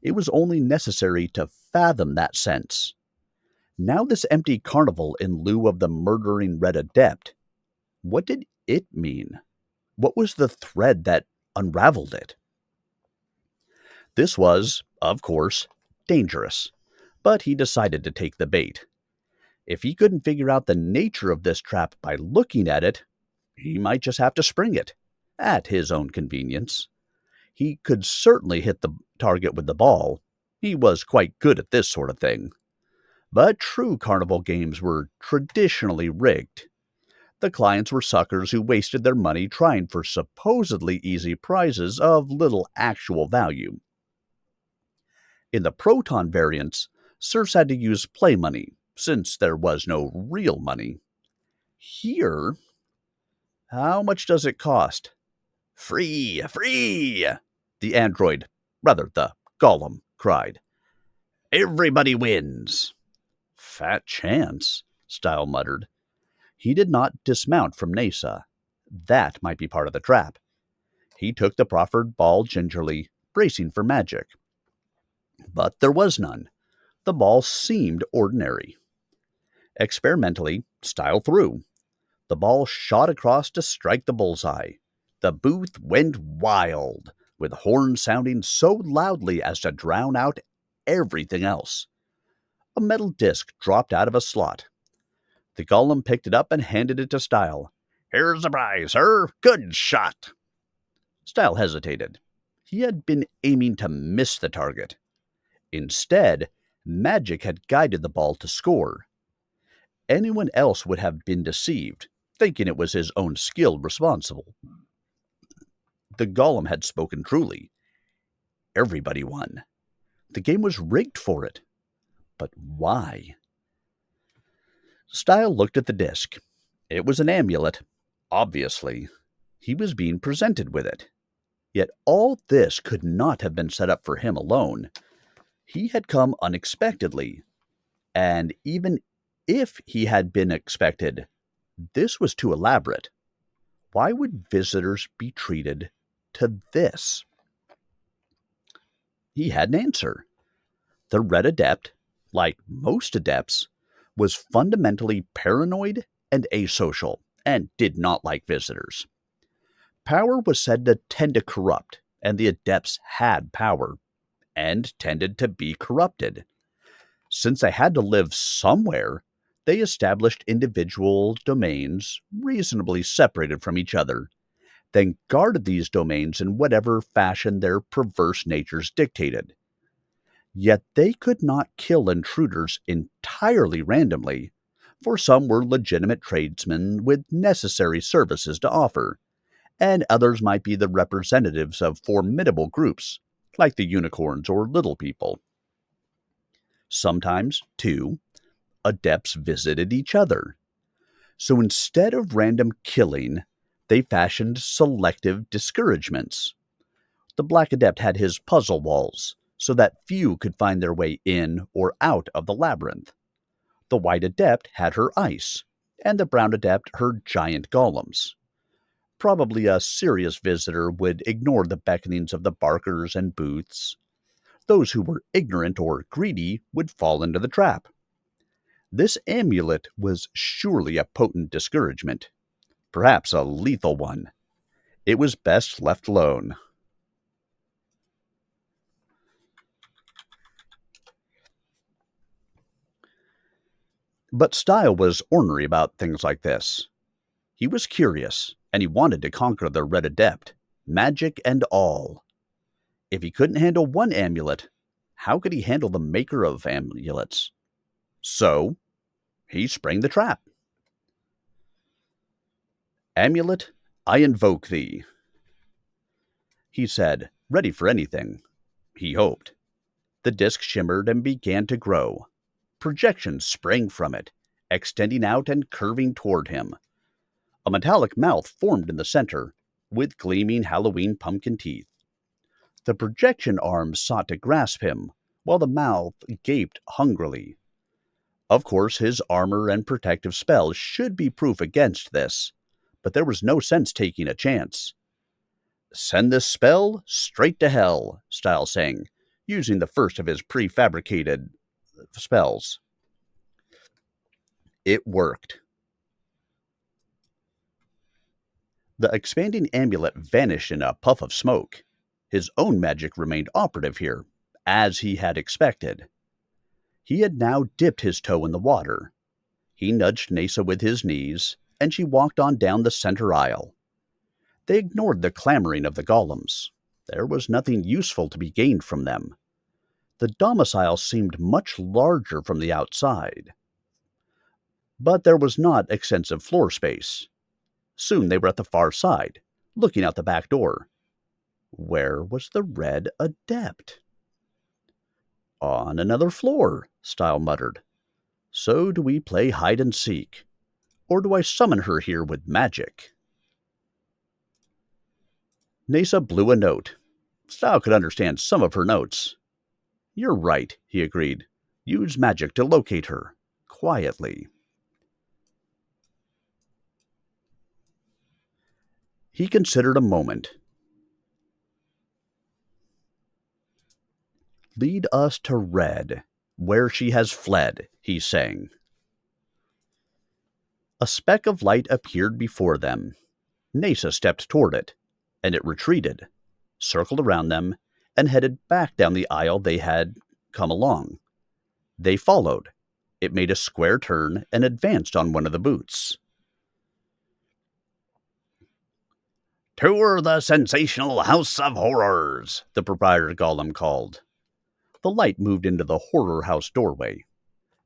It was only necessary to fathom that sense. Now this empty carnival in lieu of the murdering Red Adept. What did it mean? What was the thread that unraveled it? This was, of course, dangerous, but he decided to take the bait. If he couldn't figure out the nature of this trap by looking at it, he might just have to spring it, at his own convenience. He could certainly hit the target with the ball. He was quite good at this sort of thing. But true carnival games were traditionally rigged. The clients were suckers who wasted their money trying for supposedly easy prizes of little actual value. In the Proton variants, serfs had to use play money, since there was no real money. Here, how much does it cost? Free! Free! The golem, cried. Everybody wins. Fat chance, Stile muttered. He did not dismount from Nasa. That might be part of the trap. He took the proffered ball gingerly, bracing for magic. But there was none. The ball seemed ordinary. Experimentally, Stile threw. The ball shot across to strike the bullseye. The booth went wild, with horns sounding so loudly as to drown out everything else. A metal disc dropped out of a slot. The golem picked it up and handed it to Stile. Here's the prize, sir. Good shot. Stile hesitated. He had been aiming to miss the target. Instead, magic had guided the ball to score. Anyone else would have been deceived, thinking it was his own skill responsible. The golem had spoken truly. Everybody won. The game was rigged for it. But why? Stile looked at the disc. It was an amulet. Obviously, he was being presented with it. Yet all this could not have been set up for him alone. He had come unexpectedly. And even if he had been expected, this was too elaborate. Why would visitors be treated to this? He had an answer. The Red Adept, like most adepts, was fundamentally paranoid and asocial, and did not like visitors. Power was said to tend to corrupt, and the adepts had power, and tended to be corrupted. Since they had to live somewhere, They established individual domains reasonably separated from each other, then guarded these domains in whatever fashion their perverse natures dictated. Yet they could not kill intruders entirely randomly, for some were legitimate tradesmen with necessary services to offer, and others might be the representatives of formidable groups, like the unicorns or little people. Sometimes, too, adepts visited each other. So instead of random killing, they fashioned selective discouragements. The Black Adept had his puzzle walls, so that few could find their way in or out of the labyrinth. The White Adept had her ice, and the Brown Adept her giant golems. Probably a serious visitor would ignore the beckonings of the barkers and booths. Those who were ignorant or greedy would fall into the trap. This amulet was surely a potent discouragement, perhaps a lethal one. It was best left alone. But Stile was ornery about things like this. He was curious, and he wanted to conquer the Red Adept, magic and all. If he couldn't handle one amulet, how could he handle the maker of amulets? So, he sprang the trap. "Amulet, I invoke thee," he said, ready for anything. He hoped. The disc shimmered and began to grow. Projections sprang from it, extending out and curving toward him. A metallic mouth formed in the center, with gleaming Halloween pumpkin teeth. The projection arms sought to grasp him, while the mouth gaped hungrily. Of course, his armor and protective spells should be proof against this, but there was no sense taking a chance. "Send this spell straight to hell," Stile sang, using the first of his prefabricated spells. It worked. The expanding amulet vanished in a puff of smoke. His own magic remained operative here, as he had expected. He had now dipped his toe in the water. He nudged Nasa with his knees, and she walked on down the center aisle. They ignored the clamoring of the golems. There was nothing useful to be gained from them. The domicile seemed much larger from the outside. But there was not extensive floor space. Soon they were at the far side, looking out the back door. Where was the Red Adept? "On another floor," Stile muttered. "So do we play hide and seek? Or do I summon her here with magic?" Nasa blew a note. Stile could understand some of her notes. "You're right," he agreed. "Use magic to locate her. Quietly." He considered a moment. "Lead us to Red, where she has fled," he sang. A speck of light appeared before them. Nasa stepped toward it, and it retreated, circled around them, and headed back down the aisle they had come along. They followed. It made a square turn and advanced on one of the booths. "Tour the sensational House of Horrors," the proprietor golem called. The light moved into the horror house doorway.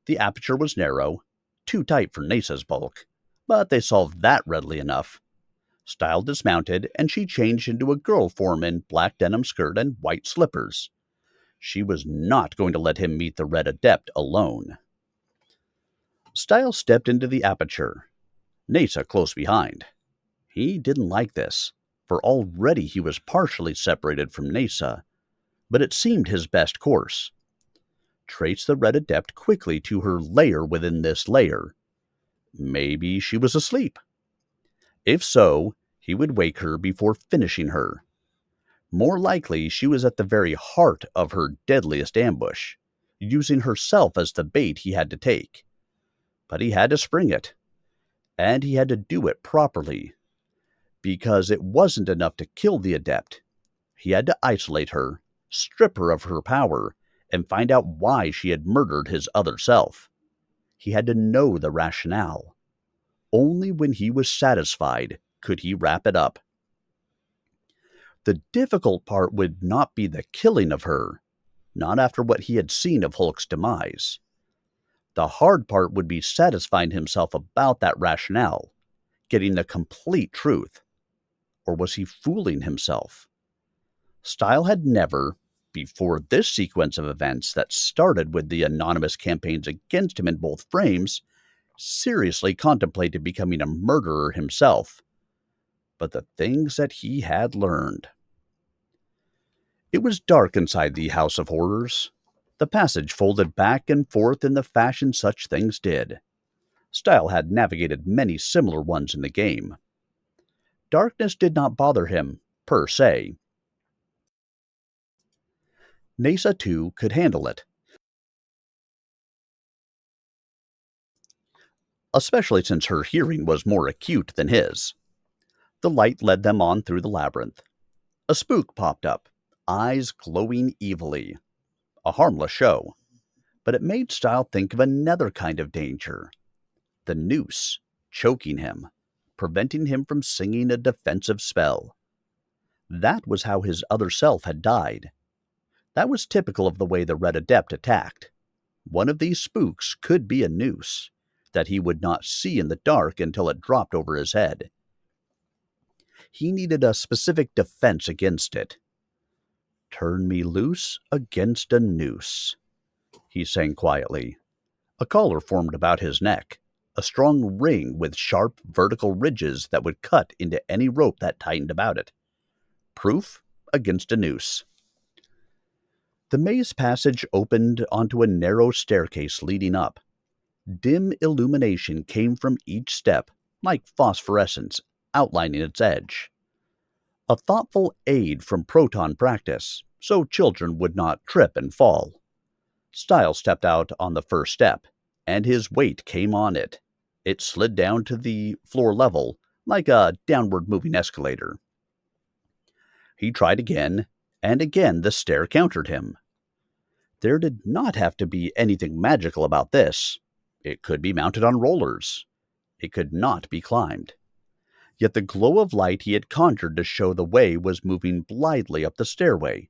The aperture was narrow, too tight for Nasa's bulk, but they solved that readily enough. Stile dismounted, and she changed into a girl form in black denim skirt and white slippers. She was not going to let him meet the Red Adept alone. Stile stepped into the aperture, Nasa close behind. He didn't like this, for already he was partially separated from Nasa, but it seemed his best course. Trace the Red Adept quickly to her lair within this lair. Maybe she was asleep. If so, he would wake her before finishing her. More likely, she was at the very heart of her deadliest ambush, using herself as the bait he had to take. But he had to spring it, and he had to do it properly, because it wasn't enough to kill the Adept. He had to isolate her, strip her of her power, and find out why she had murdered his other self. He had to know the rationale. Only when he was satisfied could he wrap it up. The difficult part would not be the killing of her, not after what he had seen of Hulk's demise. The hard part would be satisfying himself about that rationale, getting the complete truth. Or was he fooling himself? Stile had never, before this sequence of events that started with the anonymous campaigns against him in both frames, seriously contemplated becoming a murderer himself. But the things that he had learned. It was dark inside the House of Horrors. The passage folded back and forth in the fashion such things did. Stile had navigated many similar ones in the game. Darkness did not bother him, per se. Nasa, too, could handle it. Especially since her hearing was more acute than his. The light led them on through the labyrinth. A spook popped up, eyes glowing evilly. A harmless show. But it made Stile think of another kind of danger. The noose, choking him, preventing him from singing a defensive spell. That was how his other self had died. That was typical of the way the Red Adept attacked. One of these spooks could be a noose that he would not see in the dark until it dropped over his head. He needed a specific defense against it. "Turn me loose against a noose," he sang quietly. A collar formed about his neck, a strong ring with sharp vertical ridges that would cut into any rope that tightened about it. Proof against a noose. The maze passage opened onto a narrow staircase leading up. Dim illumination came from each step, like phosphorescence, outlining its edge. A thoughtful aid from proton practice, so children would not trip and fall. Stile stepped out on the first step, and his weight came on it. It slid down to the floor level, like a downward-moving escalator. He tried again, and again the stair countered him. There did not have to be anything magical about this. It could be mounted on rollers. It could not be climbed. Yet the glow of light he had conjured to show the way was moving blithely up the stairway.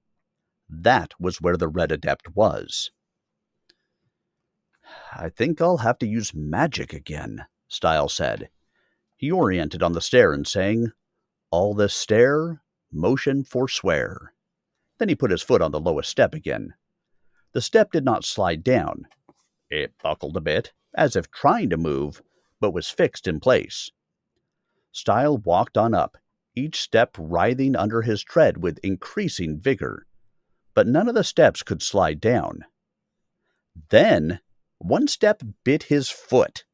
That was where the Red Adept was. "I think I'll have to use magic again," Stile said. He oriented on the stair and sang, "All this stair, motion forswear." Then he put his foot on the lowest step again. The step did not slide down. It buckled a bit, as if trying to move, but was fixed in place. Stile walked on up, each step writhing under his tread with increasing vigor. But none of the steps could slide down. Then, one step bit his foot.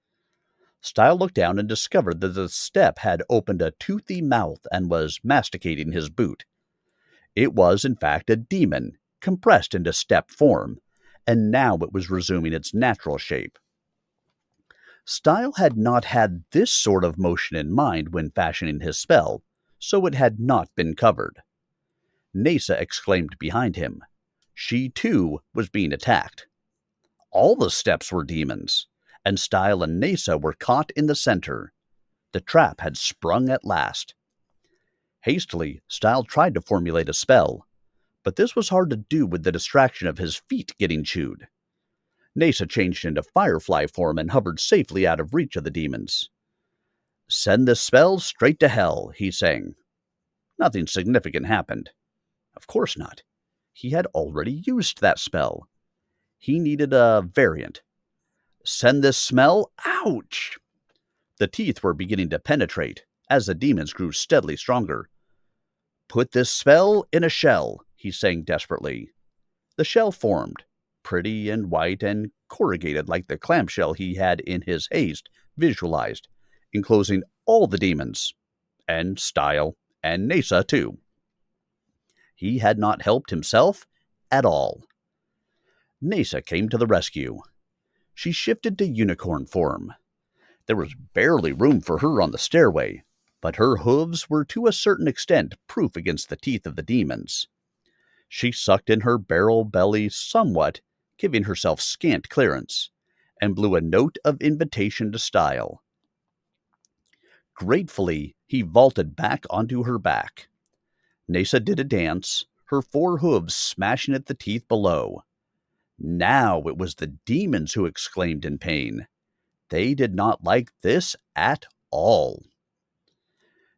Stile looked down and discovered that the step had opened a toothy mouth and was masticating his boot. It was, in fact, a demon, compressed into step form, and now it was resuming its natural shape. Stile had not had this sort of motion in mind when fashioning his spell, so it had not been covered. Nasa exclaimed behind him. She, too, was being attacked. All the steps were demons, and Stile and Nasa were caught in the center. The trap had sprung at last. Hastily, Stile tried to formulate a spell, but this was hard to do with the distraction of his feet getting chewed. Nasa changed into firefly form and hovered safely out of reach of the demons. "Send this spell straight to hell," he sang. Nothing significant happened. Of course not. He had already used that spell. He needed a variant. "Send this smell." Ouch! The teeth were beginning to penetrate, as the demons grew steadily stronger. "Put this spell in a shell," he sang desperately. The shell formed, pretty and white and corrugated like the clamshell he had in his haste visualized, enclosing all the demons, and Stile, and Nasa too. He had not helped himself at all. Nasa came to the rescue. She shifted to unicorn form. There was barely room for her on the stairway, but her hooves were to a certain extent proof against the teeth of the demons. She sucked in her barrel belly somewhat, giving herself scant clearance, and blew a note of invitation to Stile. Gratefully, he vaulted back onto her back. Nasa did a dance, her 4 hooves smashing at the teeth below. Now it was the demons who exclaimed in pain. They did not like this at all.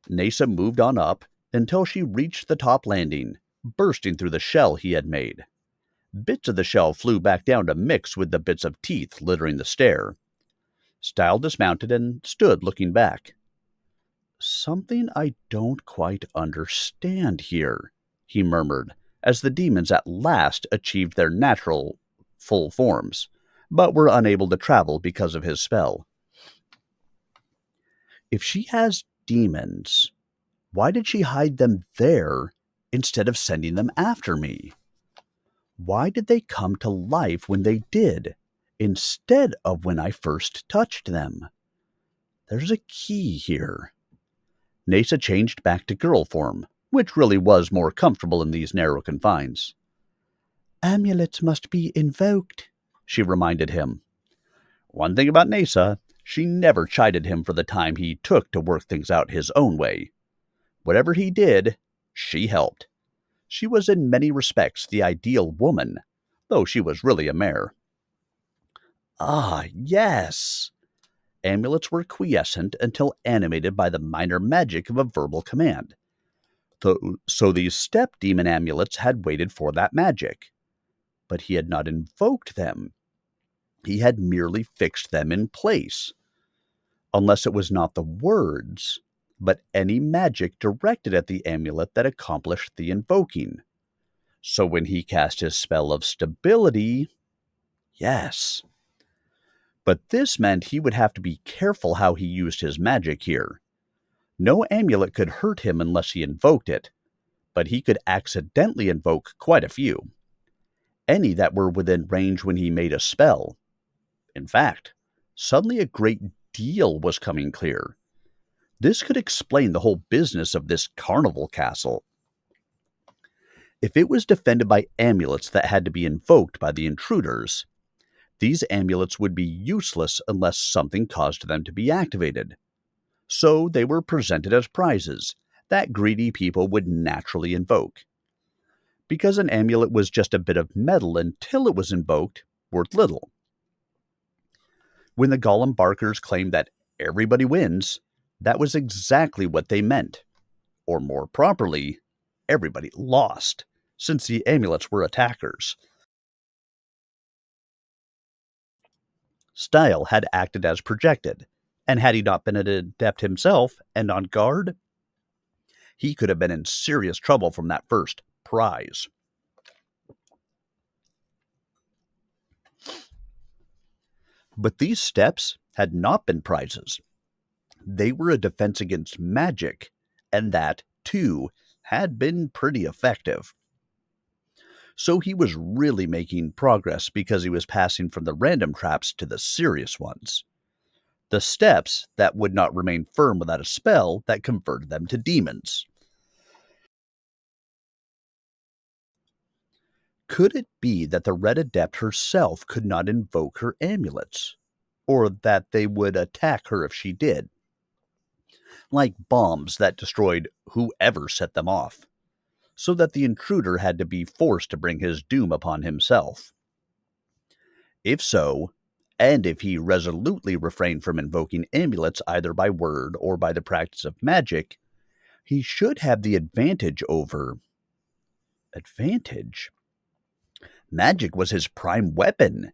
Nasa moved on up until she reached the top landing, bursting through the shell he had made. Bits of the shell flew back down to mix with the bits of teeth littering the stair. Stile dismounted and stood looking back. Something I don't quite understand here, he murmured, as the demons at last achieved their natural full forms, but were unable to travel because of his spell. If she has demons, why did she hide them there instead of sending them after me? Why did they come to life when they did, instead of when I first touched them? There's a key here. Nasa changed back to girl form, which really was more comfortable in these narrow confines. Amulets must be invoked, she reminded him. One thing about Nasa, she never chided him for the time he took to work things out his own way. Whatever he did, she helped. She was in many respects the ideal woman, though she was really a mare. Ah, yes! Amulets were quiescent until animated by the minor magic of a verbal command. So these step demon amulets had waited for that magic. But he had not invoked them. He had merely fixed them in place. Unless it was not the words, but any magic directed at the amulet that accomplished the invoking. So when he cast his spell of stability, yes. But this meant he would have to be careful how he used his magic here. No amulet could hurt him unless he invoked it, but he could accidentally invoke quite a few. Any that were within range when he made a spell. In fact, suddenly a great deal was coming clear. This could explain the whole business of this carnival castle. If it was defended by amulets that had to be invoked by the intruders, these amulets would be useless unless something caused them to be activated. So they were presented as prizes that greedy people would naturally invoke. Because an amulet was just a bit of metal until it was invoked, worth little. When the Golem Barkers claimed that everybody wins, that was exactly what they meant. Or more properly, everybody lost, since the amulets were attackers. Stile had acted as projected, and had he not been an adept himself and on guard, he could have been in serious trouble from that first prize. But these steps had not been prizes. They were a defense against magic, and that, too, had been pretty effective. So he was really making progress because he was passing from the random traps to the serious ones. The steps that would not remain firm without a spell that converted them to demons. Could it be that the Red Adept herself could not invoke her amulets? Or that they would attack her if she did? Like bombs that destroyed whoever set them off, so that the intruder had to be forced to bring his doom upon himself. If so, and if he resolutely refrained from invoking amulets either by word or by the practice of magic, he should have the advantage over... Advantage? Magic was his prime weapon.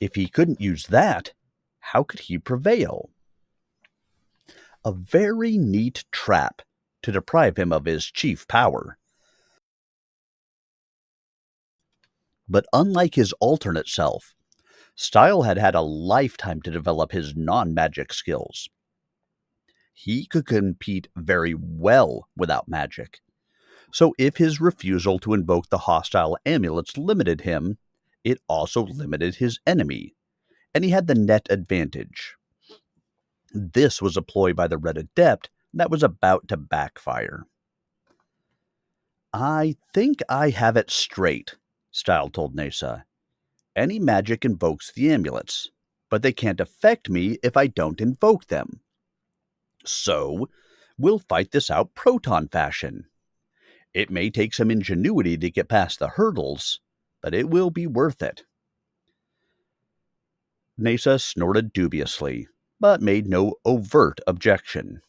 If he couldn't use that, how could he prevail? A very neat trap to deprive him of his chief power. But unlike his alternate self, Stile had had a lifetime to develop his non-magic skills. He could compete very well without magic. So if his refusal to invoke the hostile amulets limited him, it also limited his enemy, and he had the net advantage. This was a ploy by the Red Adept that was about to backfire. I think I have it straight, Stile told Nasa. Any magic invokes the amulets, but they can't affect me if I don't invoke them. So, we'll fight this out proton fashion. It may take some ingenuity to get past the hurdles, but it will be worth it." Nasa snorted dubiously, but made no overt objection.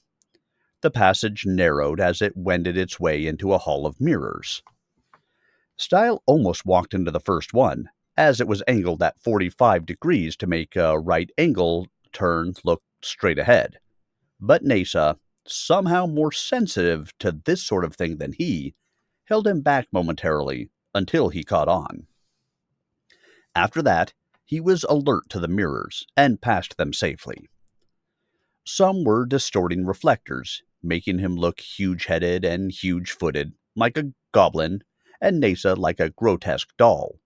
The passage narrowed as it wended its way into a hall of mirrors. Stile almost walked into the first one, as it was angled at 45 degrees to make a right angle turn look straight ahead. But Nasa, somehow more sensitive to this sort of thing than he, held him back momentarily until he caught on. After that, he was alert to the mirrors and passed them safely. Some were distorting reflectors, making him look huge-headed and huge-footed, like a goblin, and Nasa like a grotesque doll.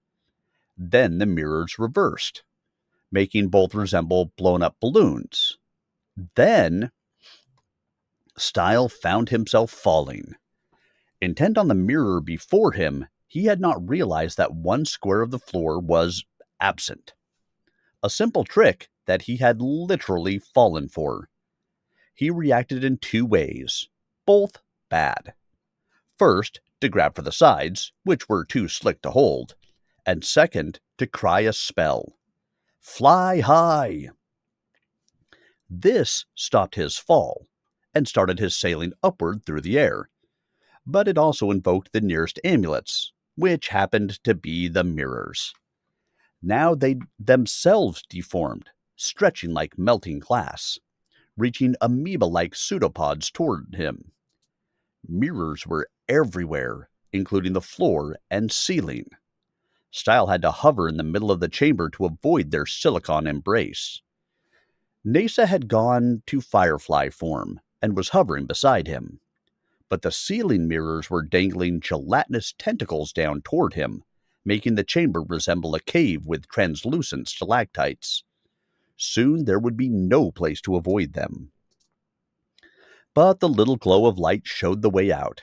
Then the mirrors reversed, making both resemble blown-up balloons. Then Stile found himself falling. Intent on the mirror before him, he had not realized that one square of the floor was absent. A simple trick that he had literally fallen for. He reacted in two ways, both bad. First, to grab for the sides, which were too slick to hold, and second, to cry a spell. "Fly high!" This stopped his fall, and started his sailing upward through the air. But it also invoked the nearest amulets, which happened to be the mirrors. Now they themselves deformed, stretching like melting glass, reaching amoeba-like pseudopods toward him. Mirrors were everywhere, including the floor and ceiling. Stile had to hover in the middle of the chamber to avoid their silicon embrace. Nasa had gone to firefly form and was hovering beside him, but the ceiling mirrors were dangling gelatinous tentacles down toward him, making the chamber resemble a cave with translucent stalactites. Soon there would be no place to avoid them. But the little glow of light showed the way out.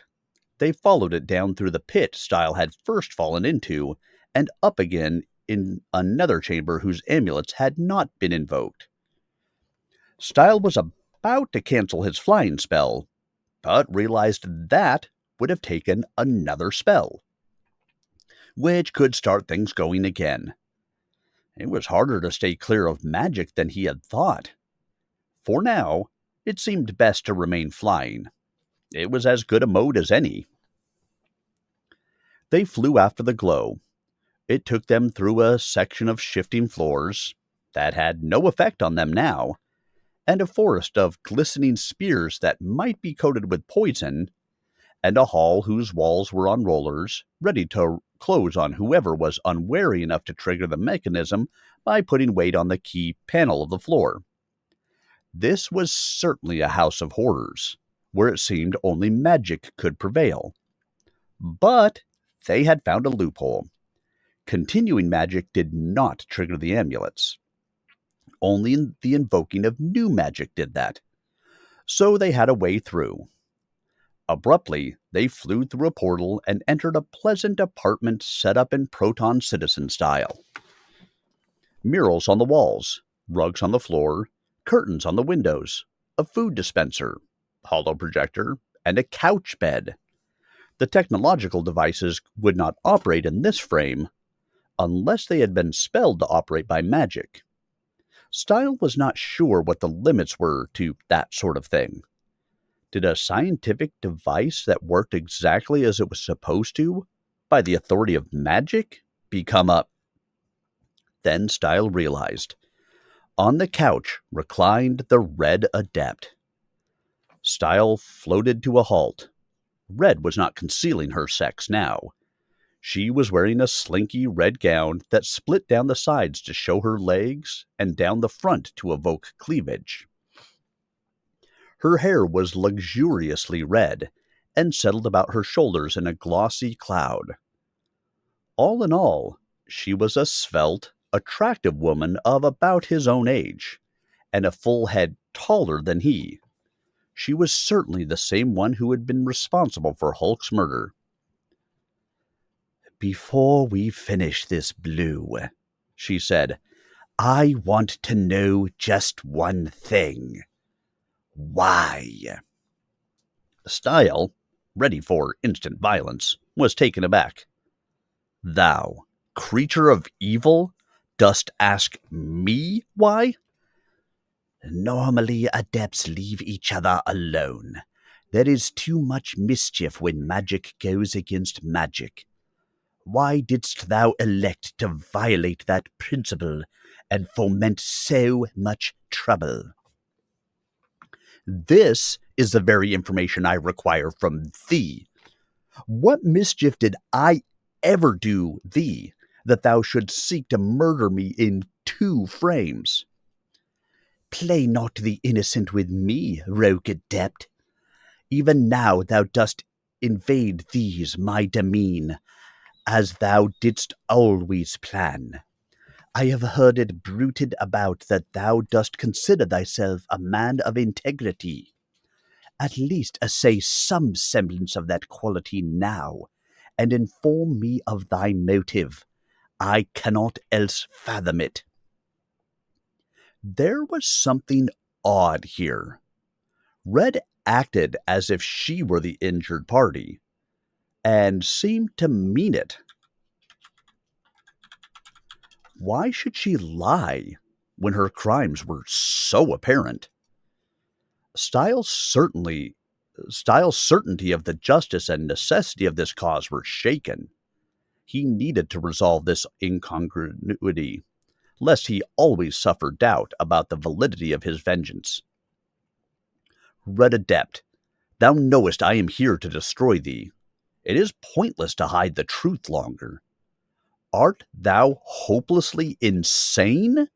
They followed it down through the pit Stile had first fallen into, and up again in another chamber whose amulets had not been invoked. Stile was about to cancel his flying spell, but realized that would have taken another spell, which could start things going again. It was harder to stay clear of magic than he had thought. For now, it seemed best to remain flying. It was as good a mode as any. They flew after the glow. It took them through a section of shifting floors that had no effect on them now, and a forest of glistening spears that might be coated with poison, and a hall whose walls were on rollers, ready to close on whoever was unwary enough to trigger the mechanism by putting weight on the key panel of the floor. This was certainly a house of horrors, where it seemed only magic could prevail. But they had found a loophole. Continuing magic did not trigger the amulets. Only the invoking of new magic did that. So they had a way through. Abruptly, they flew through a portal and entered a pleasant apartment set up in Proton Citizen style. Murals on the walls, rugs on the floor, curtains on the windows, a food dispenser, holo projector, and a couch bed. The technological devices would not operate in this frame unless they had been spelled to operate by magic. Stile was not sure what the limits were to that sort of thing. Did a scientific device that worked exactly as it was supposed to, by the authority of magic, become a... Then Stile realized. On the couch reclined the Red Adept. Stile floated to a halt. Red was not concealing her sex now. She was wearing a slinky red gown that split down the sides to show her legs and down the front to evoke cleavage. Her hair was luxuriously red and settled about her shoulders in a glossy cloud. All in all, she was a svelte, attractive woman of about his own age, and a full head taller than he. She was certainly the same one who had been responsible for Hulk's murder. "Before we finish this, Blue," she said, I want to know just one thing. Why? Stile, ready for instant violence, was taken aback. Thou, creature of evil, dost ask me why? Normally, adepts leave each other alone. There is too much mischief when magic goes against magic. Why didst thou elect to violate that principle and foment so much trouble? This is the very information I require from thee. What mischief did I ever do thee, that thou shouldst seek to murder me in 2 frames? Play not the innocent with me, rogue adept. Even now thou dost invade these my demesne, as thou didst always plan. I have heard it bruited about that thou dost consider thyself a man of integrity. At least essay some semblance of that quality now, and inform me of thy motive. I cannot else fathom it. There was something odd here. Red acted as if she were the injured party, and seemed to mean it. Why should she lie when her crimes were so apparent? Stile's certainty of the justice and necessity of this cause were shaken. He needed to resolve this incongruity, lest he always suffer doubt about the validity of his vengeance. Red Adept, thou knowest I am here to destroy thee. It is pointless to hide the truth longer. Art thou hopelessly insane?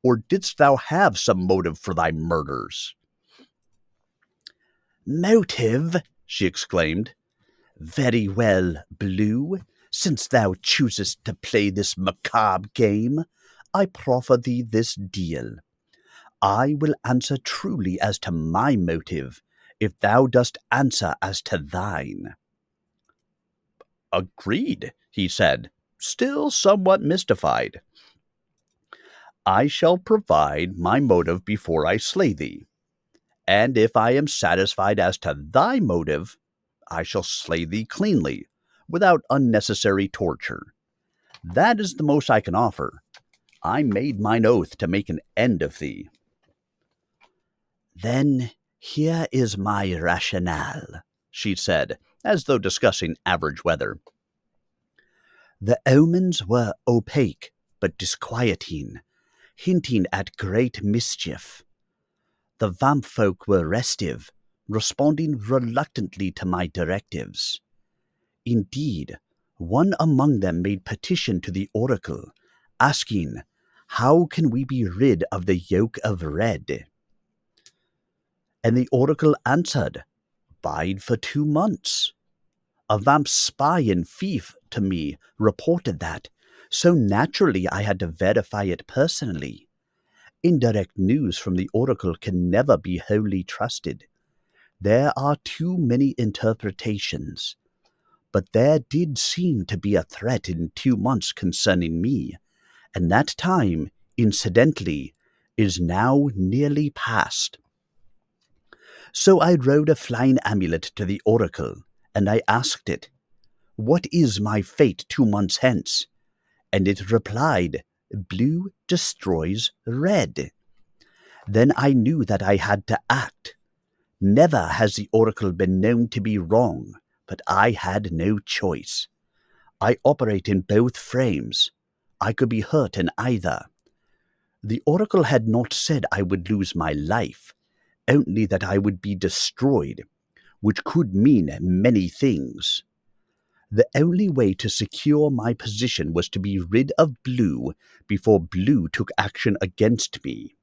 Or didst thou have some motive for thy murders? Motive? She exclaimed. Very well, Blue. Since thou choosest to play this macabre game, I proffer thee this deal. I will answer truly as to my motive, if thou dost answer as to thine. Agreed, he said, still somewhat mystified. I shall provide my motive before I slay thee. And if I am satisfied as to thy motive, I shall slay thee cleanly, without unnecessary torture. That is the most I can offer. I made mine oath to make an end of thee. Then here is my rationale, she said, as though discussing average weather. The omens were opaque but disquieting, hinting at great mischief. The vampfolk were restive, responding reluctantly to my directives. Indeed, one among them made petition to the oracle, asking, "How can we be rid of the yoke of red?" And the oracle answered, "Bide for 2 months." A vamp spy and thief to me reported that, so naturally I had to verify it personally. Indirect news from the oracle can never be wholly trusted. There are too many interpretations. But there did seem to be a threat in 2 months concerning me, and that time, incidentally, is now nearly past. So I rode a flying amulet to the oracle, and I asked it, "What is my fate 2 months hence?" And it replied, "Blue destroys red." Then I knew that I had to act. Never has the oracle been known to be wrong, but I had no choice. I operate in both frames. I could be hurt in either. The oracle had not said I would lose my life, only that I would be destroyed, which could mean many things. The only way to secure my position was to be rid of Blue before Blue took action against me.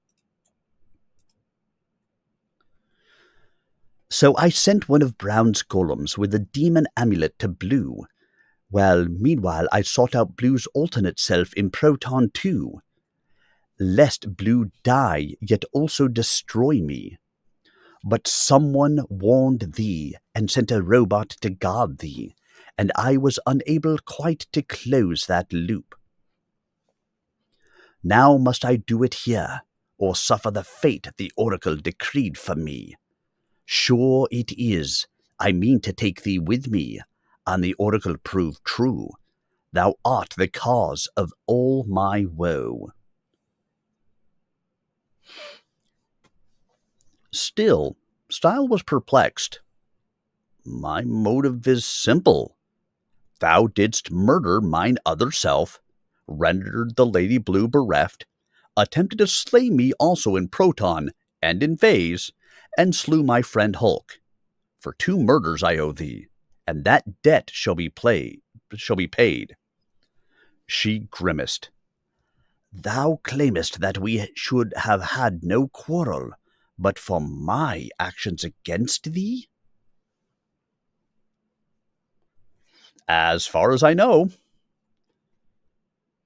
So I sent one of Brown's golems with a demon amulet to Blue, while meanwhile I sought out Blue's alternate self in Proton 2, lest Blue die yet also destroy me. But someone warned thee and sent a robot to guard thee, and I was unable quite to close that loop. Now must I do it here, or suffer the fate the oracle decreed for me. Sure it is, I mean to take thee with me, and the oracle prove true. Thou art the cause of all my woe. Still, Stile was perplexed. My motive is simple. Thou didst murder mine other self, rendered the Lady Blue bereft, attempted to slay me also in Proton and in Phaze, and slew my friend Hulk. For 2 murders I owe thee, and that debt shall be paid. She grimaced. Thou claimest that we should have had no quarrel, but for my actions against thee? As far as I know,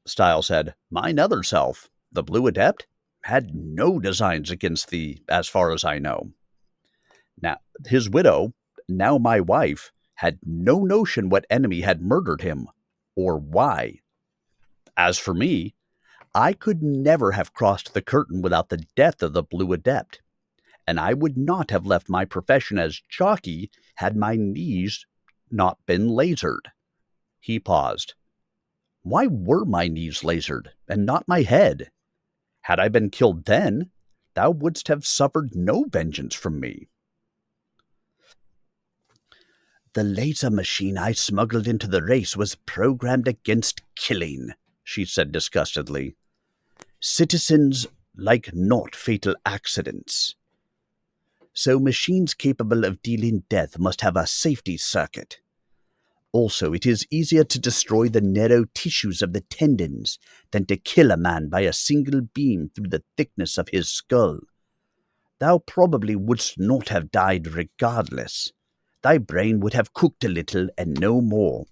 Stile said, mine other self, the Blue Adept, had no designs against thee, as far as I know. Now, his widow, now my wife, had no notion what enemy had murdered him, or why. As for me, I could never have crossed the curtain without the death of the Blue Adept, and I would not have left my profession as jockey had my knees not been lasered. He paused. Why were my knees lasered, and not my head? Had I been killed then, thou wouldst have suffered no vengeance from me. The laser machine I smuggled into the race was programmed against killing, she said disgustedly. Citizens like not fatal accidents. So machines capable of dealing death must have a safety circuit. Also, it is easier to destroy the narrow tissues of the tendons than to kill a man by a single beam through the thickness of his skull. Thou probably wouldst not have died regardless. Thy brain would have cooked a little and no more,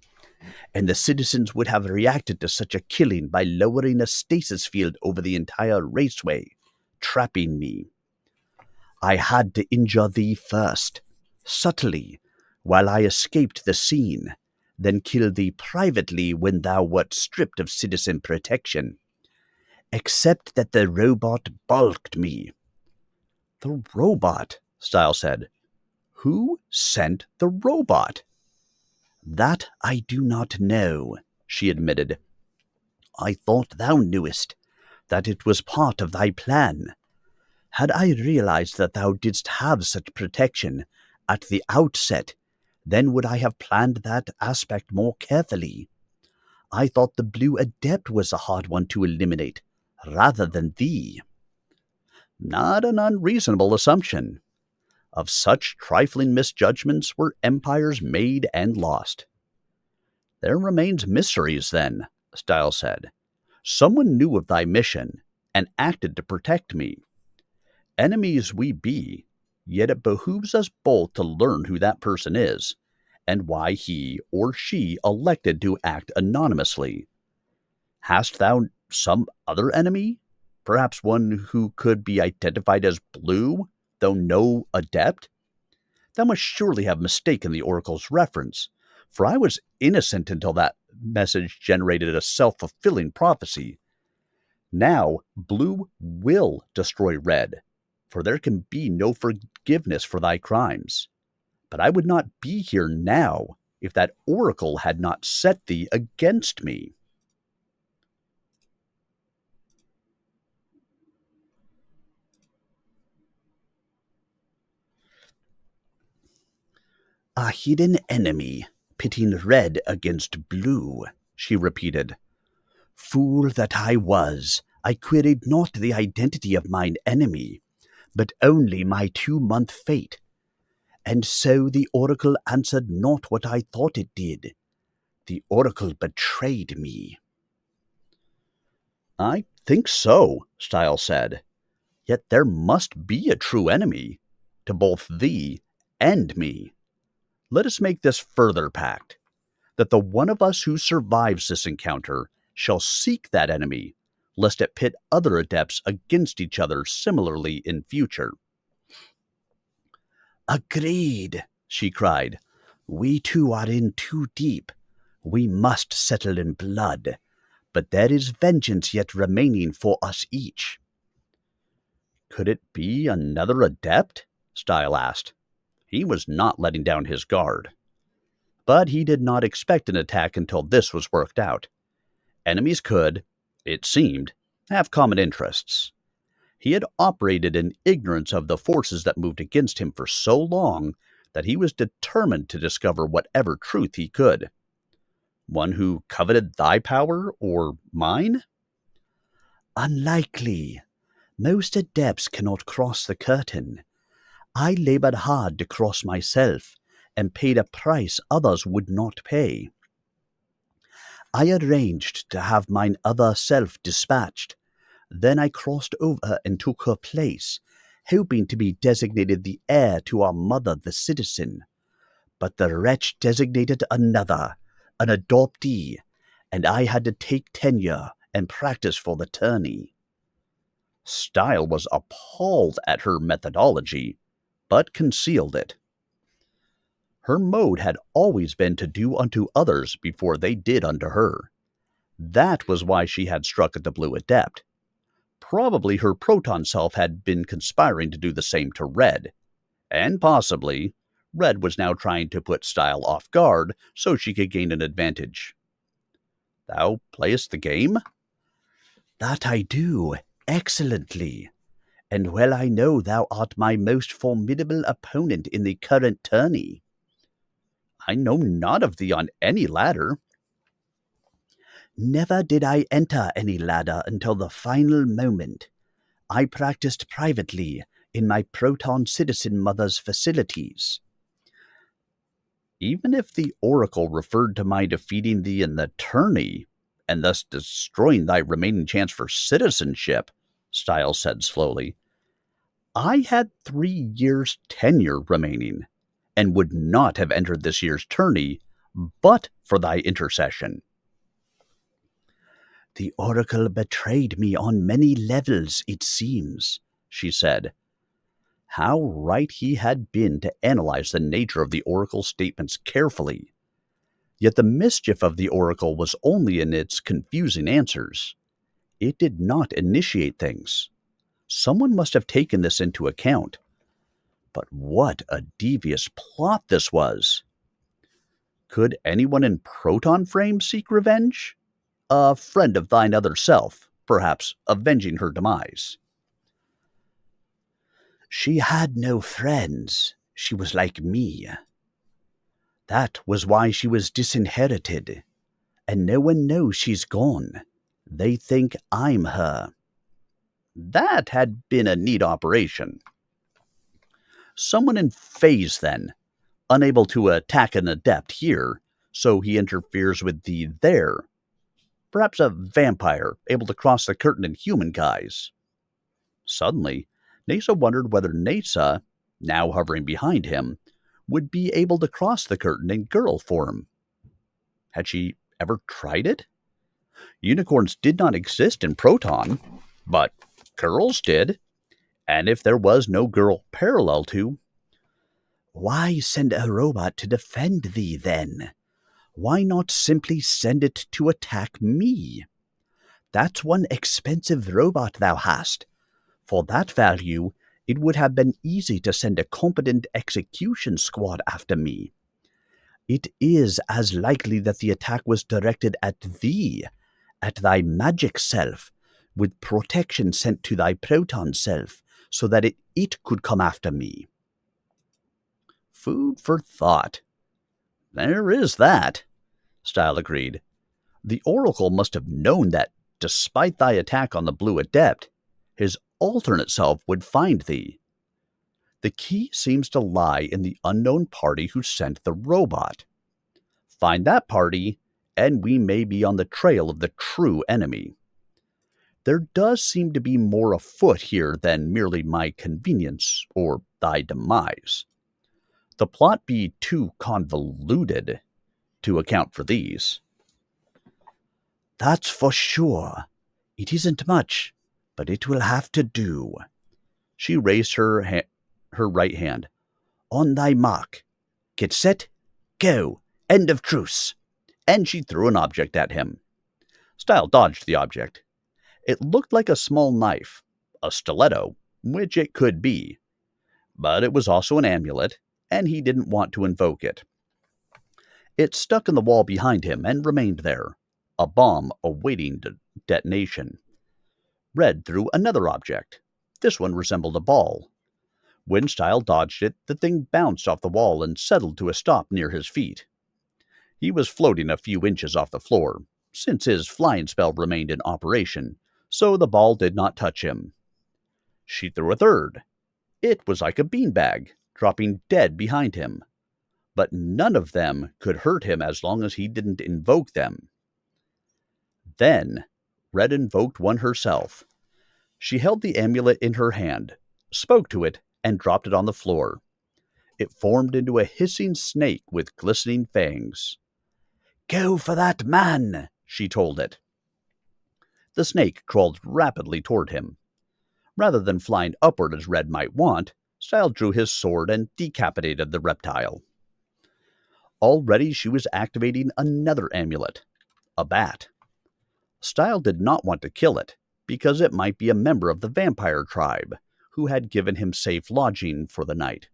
and the citizens would have reacted to such a killing by lowering a stasis field over the entire raceway, trapping me. I had to injure thee first, subtly, while I escaped the scene, then kill thee privately when thou wert stripped of citizen protection. Except that the robot balked me. The robot, Stile said. Who sent the robot? That I do not know, she admitted. I thought thou knewest, that it was part of thy plan. Had I realized that thou didst have such protection at the outset, then would I have planned that aspect more carefully. I thought the Blue Adept was a hard one to eliminate, rather than thee. Not an unreasonable assumption. Of such trifling misjudgments were empires made and lost. There remains mysteries, then, Stile said. Someone knew of thy mission, and acted to protect me. Enemies we be, yet it behooves us both to learn who that person is, and why he or she elected to act anonymously. Hast thou some other enemy? Perhaps one who could be identified as Blue, though no adept? Thou must surely have mistaken the oracle's reference, for I was innocent until that message generated a self-fulfilling prophecy. Now, Blue will destroy Red, for there can be no forgiveness for thy crimes. But I would not be here now if that oracle had not set thee against me. A hidden enemy, pitting Red against Blue, she repeated. Fool that I was, I queried not the identity of mine enemy, but only my 2-month fate. And so the oracle answered not what I thought it did. The oracle betrayed me. I think so, Stile said. Yet there must be a true enemy, to both thee and me. Let us make this further pact, that the one of us who survives this encounter shall seek that enemy, lest it pit other adepts against each other similarly in future. Agreed, she cried. We two are in too deep. We must settle in blood. but there is vengeance yet remaining for us each. Could it be another adept? Stile asked. He was not letting down his guard. But he did not expect an attack until this was worked out. Enemies could, it seemed, have common interests. He had operated in ignorance of the forces that moved against him for so long that he was determined to discover whatever truth he could. One who coveted thy power or mine? Unlikely. Most adepts cannot cross the curtain. I labored hard to cross myself, and paid a price others would not pay. I arranged to have mine other self dispatched. Then I crossed over and took her place, hoping to be designated the heir to our mother, the citizen. But the wretch designated another, an adoptee, and I had to take tenure and practice for the tourney. Stile was appalled at her methodology, but concealed it. Her mode had always been to do unto others before they did unto her. That was why she had struck at the Blue Adept. Probably her proton self had been conspiring to do the same to Red, and possibly Red was now trying to put Stile off guard so she could gain an advantage. Thou playest the game? That I do, excellently. And well I know thou art my most formidable opponent in the current tourney. I know not of thee on any ladder. Never did I enter any ladder until the final moment. I practiced privately in my Proton citizen mother's facilities. Even if the oracle referred to my defeating thee in the tourney, and thus destroying thy remaining chance for citizenship, Stile said slowly, I had 3 years' tenure remaining, and would not have entered this year's tourney but for thy intercession. The oracle betrayed me on many levels, it seems, she said. How right he had been to analyze the nature of the oracle's statements carefully. Yet the mischief of the oracle was only in its confusing answers. It did not initiate things. Someone must have taken this into account. But what a devious plot this was! Could anyone in Proton Frame seek revenge? A friend of thine other self, perhaps avenging her demise. She had no friends. She was like me. That was why she was disinherited. And no one knows she's gone. They think I'm her. That had been a neat operation. Someone in Phaze, then, unable to attack an adept here, so he interferes with thee there. Perhaps a vampire able to cross the curtain in human guise. Suddenly, Nasa wondered whether Nasa, now hovering behind him, would be able to cross the curtain in girl form. Had she ever tried it? Unicorns did not exist in Proton, but girls did. And if there was no girl parallel to... Why send a robot to defend thee, then? Why not simply send it to attack me? That's one expensive robot thou hast. For that value, it would have been easy to send a competent execution squad after me. It is as likely that the attack was directed at thee, at thy magic self, with protection sent to thy proton self, so that it could come after me. Food for thought. There is that, Stile agreed. The oracle must have known that, despite thy attack on the Blue Adept, his alternate self would find thee. The key seems to lie in the unknown party who sent the robot. Find that party, and we may be on the trail of the true enemy. There does seem to be more afoot here than merely my convenience or thy demise. The plot be too convoluted to account for these. That's for sure. It isn't much, but it will have to do. She raised her right hand. On thy mark. Get set. Go. End of truce. And she threw an object at him. Stile dodged the object. It looked like a small knife, a stiletto, which it could be, but it was also an amulet, and he didn't want to invoke it. It stuck in the wall behind him and remained there, a bomb awaiting detonation. Red threw another object. This one resembled a ball. When Stile dodged it, the thing bounced off the wall and settled to a stop near his feet. He was floating a few inches off the floor, since his flying spell remained in operation, so the ball did not touch him. She threw a third. It was like a beanbag, dropping dead behind him. But none of them could hurt him as long as he didn't invoke them. Then, Red invoked one herself. She held the amulet in her hand, spoke to it, and dropped it on the floor. It formed into a hissing snake with glistening fangs. "Go for that man," she told it. The snake crawled rapidly toward him. Rather than flying upward as Red might want, Stile drew his sword and decapitated the reptile. Already she was activating another amulet, a bat. Stile did not want to kill it, because it might be a member of the vampire tribe, who had given him safe lodging for the night,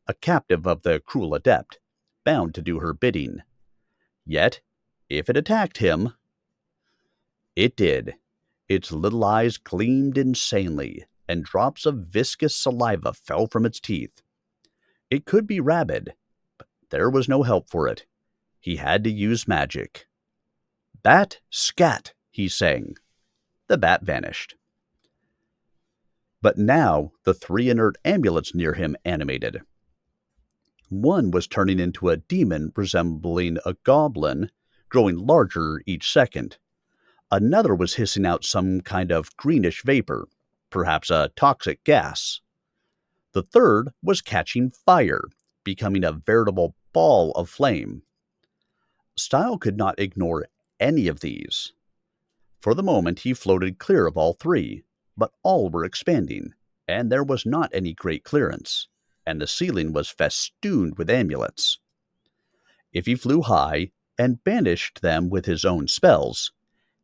a captive of the cruel adept, bound to do her bidding. Yet, if it attacked him... It did. Its little eyes gleamed insanely, and drops of viscous saliva fell from its teeth. It could be rabid, but there was no help for it. He had to use magic. "Bat, scat," he sang. The bat vanished. But now the three inert amulets near him animated. One was turning into a demon resembling a goblin, growing larger each second. Another was hissing out some kind of greenish vapor, perhaps a toxic gas. The third was catching fire, becoming a veritable ball of flame. Stile could not ignore any of these. For the moment he floated clear of all three, but all were expanding, and there was not any great clearance, and the ceiling was festooned with amulets. If he flew high and banished them with his own spells,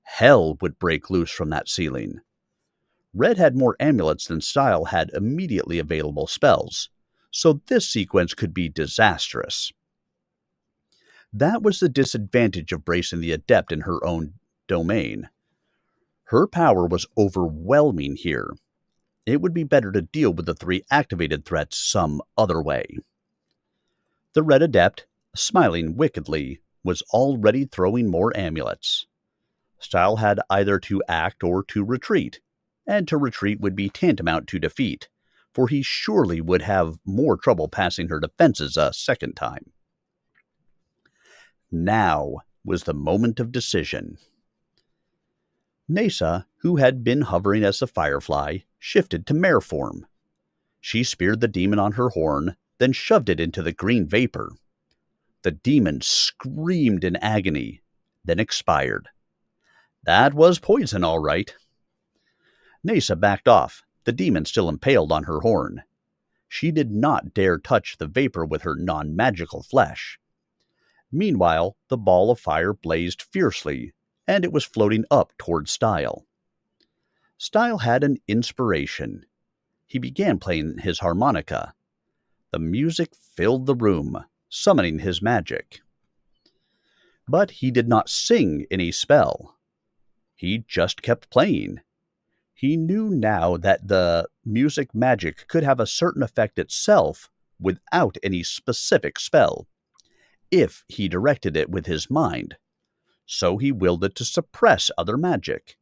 hell would break loose from that ceiling. Red had more amulets than Stile had immediately available spells, so this sequence could be disastrous. That was the disadvantage of bracing the adept in her own domain. Her power was overwhelming here. It would be better to deal with the three activated threats some other way. The Red Adept, smiling wickedly, was already throwing more amulets. Stile had either to act or to retreat, and to retreat would be tantamount to defeat, for he surely would have more trouble passing her defenses a second time. Now was the moment of decision. Nesa, who had been hovering as a firefly, shifted to mare form. She speared the demon on her horn, then shoved it into the green vapor. The demon screamed in agony, then expired. That was poison, all right. Nesa backed off, the demon still impaled on her horn. She did not dare touch the vapor with her non-magical flesh. Meanwhile, the ball of fire blazed fiercely, and it was floating up toward Stile. Stile had an inspiration. He began playing his harmonica. The music filled the room, summoning his magic. But he did not sing any spell. He just kept playing. He knew now that the music magic could have a certain effect itself without any specific spell, if he directed it with his mind. So he willed it to suppress other magic.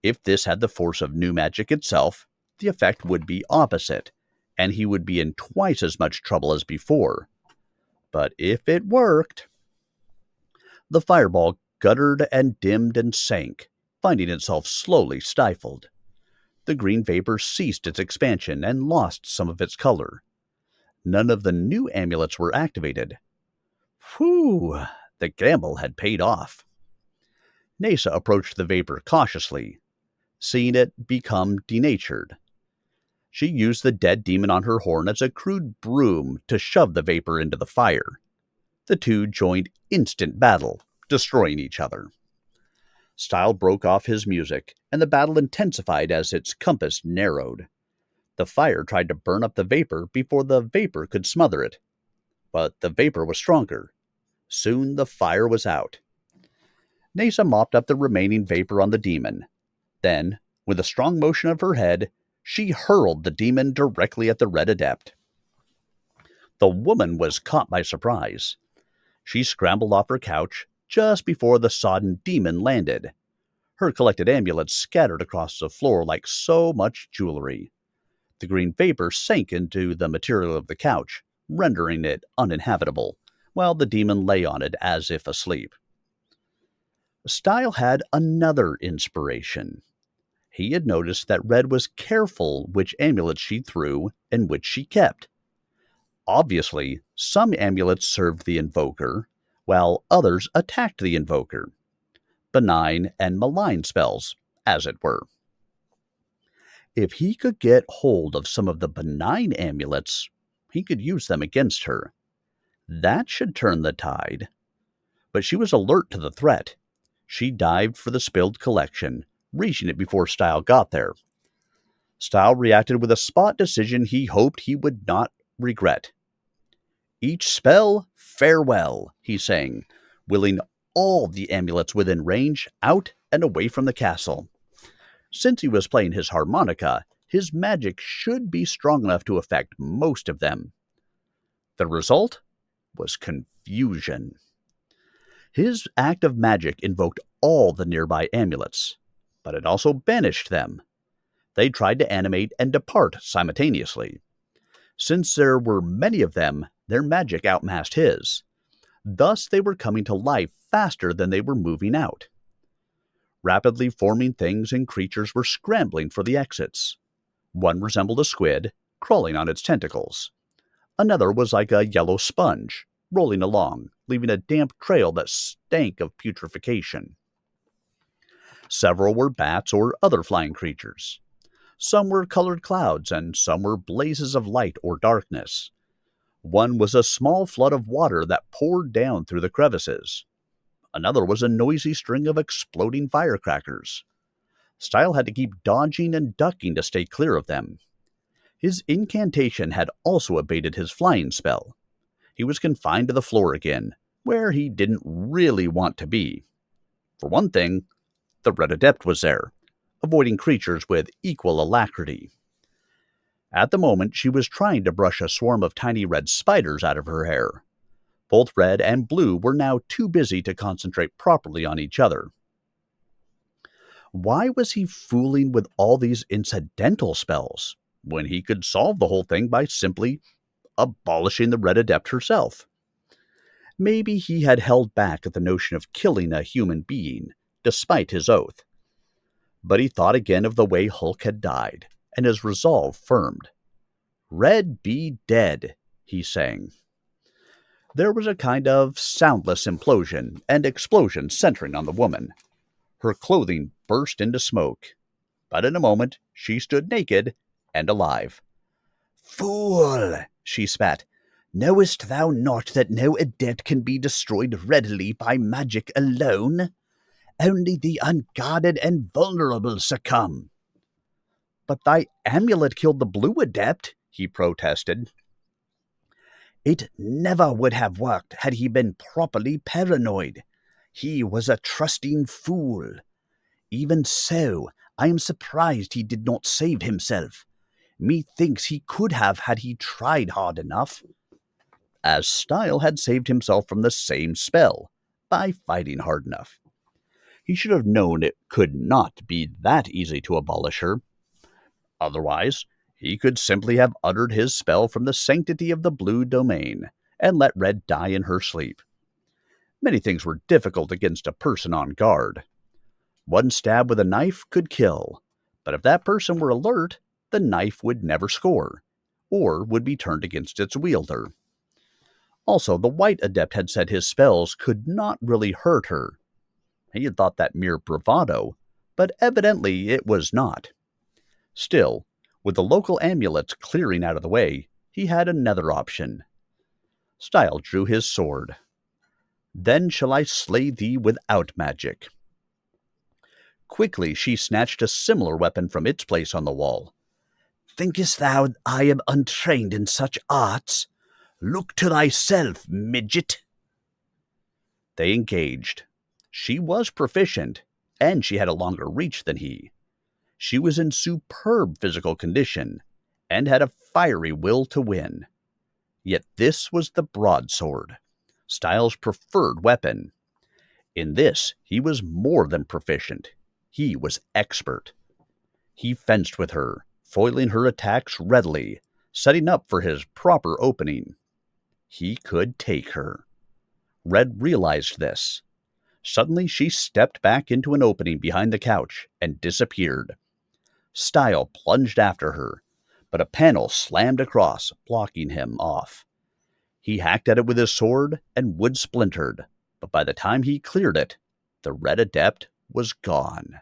If this had the force of new magic itself, the effect would be opposite, and he would be in twice as much trouble as before. But if it worked... The fireball guttered and dimmed and sank, finding itself slowly stifled. The green vapor ceased its expansion and lost some of its color. None of the new amulets were activated. Whew! The gamble had paid off. Nesa approached the vapor cautiously, seeing it become denatured. She used the dead demon on her horn as a crude broom to shove the vapor into the fire. The two joined instant battle, destroying each other. Stile broke off his music, and the battle intensified as its compass narrowed. The fire tried to burn up the vapor before the vapor could smother it. But the vapor was stronger. Soon the fire was out. Nasa mopped up the remaining vapor on the demon. Then, with a strong motion of her head, she hurled the demon directly at the Red Adept. The woman was caught by surprise. She scrambled off her couch just before the sodden demon landed. Her collected amulets scattered across the floor like so much jewelry. The green vapor sank into the material of the couch, rendering it uninhabitable, while the demon lay on it as if asleep. Stile had another inspiration. He had noticed that Red was careful which amulets she threw and which she kept. Obviously, some amulets served the invoker, while others attacked the invoker. Benign and malign spells, as it were. If he could get hold of some of the benign amulets, he could use them against her. That should turn the tide. But she was alert to the threat. She dived for the spilled collection, reaching it before Stile got there. Stile reacted with a spot decision he hoped he would not regret. "Each spell, farewell," he sang, willing all the amulets within range out and away from the castle. Since he was playing his harmonica, his magic should be strong enough to affect most of them. The result was confusion. His act of magic invoked all the nearby amulets, but it also banished them. They tried to animate and depart simultaneously. Since there were many of them, their magic outmassed his. Thus they were coming to life faster than they were moving out. Rapidly forming things and creatures were scrambling for the exits. One resembled a squid, crawling on its tentacles. Another was like a yellow sponge, rolling along, leaving a damp trail that stank of putrefaction. Several were bats or other flying creatures. Some were colored clouds, and some were blazes of light or darkness. One was a small flood of water that poured down through the crevices. Another was a noisy string of exploding firecrackers. Stile had to keep dodging and ducking to stay clear of them. His incantation had also abated his flying spell. He was confined to the floor again, where he didn't really want to be. For one thing, the Red Adept was there, avoiding creatures with equal alacrity. At the moment, she was trying to brush a swarm of tiny red spiders out of her hair. Both Red and Blue were now too busy to concentrate properly on each other. Why was he fooling with all these incidental spells, when he could solve the whole thing by simply abolishing the Red Adept herself? Maybe he had held back at the notion of killing a human being, despite his oath. But he thought again of the way Hulk had died, and his resolve firmed. "Red be dead," he sang. There was a kind of soundless implosion and explosion centering on the woman. Her clothing burst into smoke. But in a moment, she stood naked and alive. "Fool!" she spat. "Knowest thou not that no adept can be destroyed readily by magic alone? Only the unguarded and vulnerable succumb." "But thy amulet killed the Blue Adept," he protested. "It never would have worked had he been properly paranoid. He was a trusting fool. Even so, I am surprised he did not save himself. Methinks he could have had he tried hard enough." As Stile had saved himself from the same spell, by fighting hard enough. He should have known it could not be that easy to abolish her. Otherwise, he could simply have uttered his spell from the sanctity of the blue domain, and let Red die in her sleep. Many things were difficult against a person on guard. One stab with a knife could kill, but if that person were alert, the knife would never score, or would be turned against its wielder. Also, the White Adept had said his spells could not really hurt her. He had thought that mere bravado, but evidently it was not. Still, with the local amulets clearing out of the way, he had another option. Stile drew his sword. "Then shall I slay thee without magic." Quickly, she snatched a similar weapon from its place on the wall. Thinkest thou I am untrained in such arts? Look to thyself, midget. They engaged. She was proficient, and she had a longer reach than he. She was in superb physical condition, and had a fiery will to win. Yet this was the broadsword, Stile's preferred weapon. In this, he was more than proficient. He was expert. He fenced with her, foiling her attacks readily, setting up for his proper opening. He could take her. Red realized this. Suddenly she stepped back into an opening behind the couch and disappeared. Stile plunged after her, but a panel slammed across, blocking him off. He hacked at it with his sword, and wood splintered, but by the time he cleared it, the Red Adept was gone.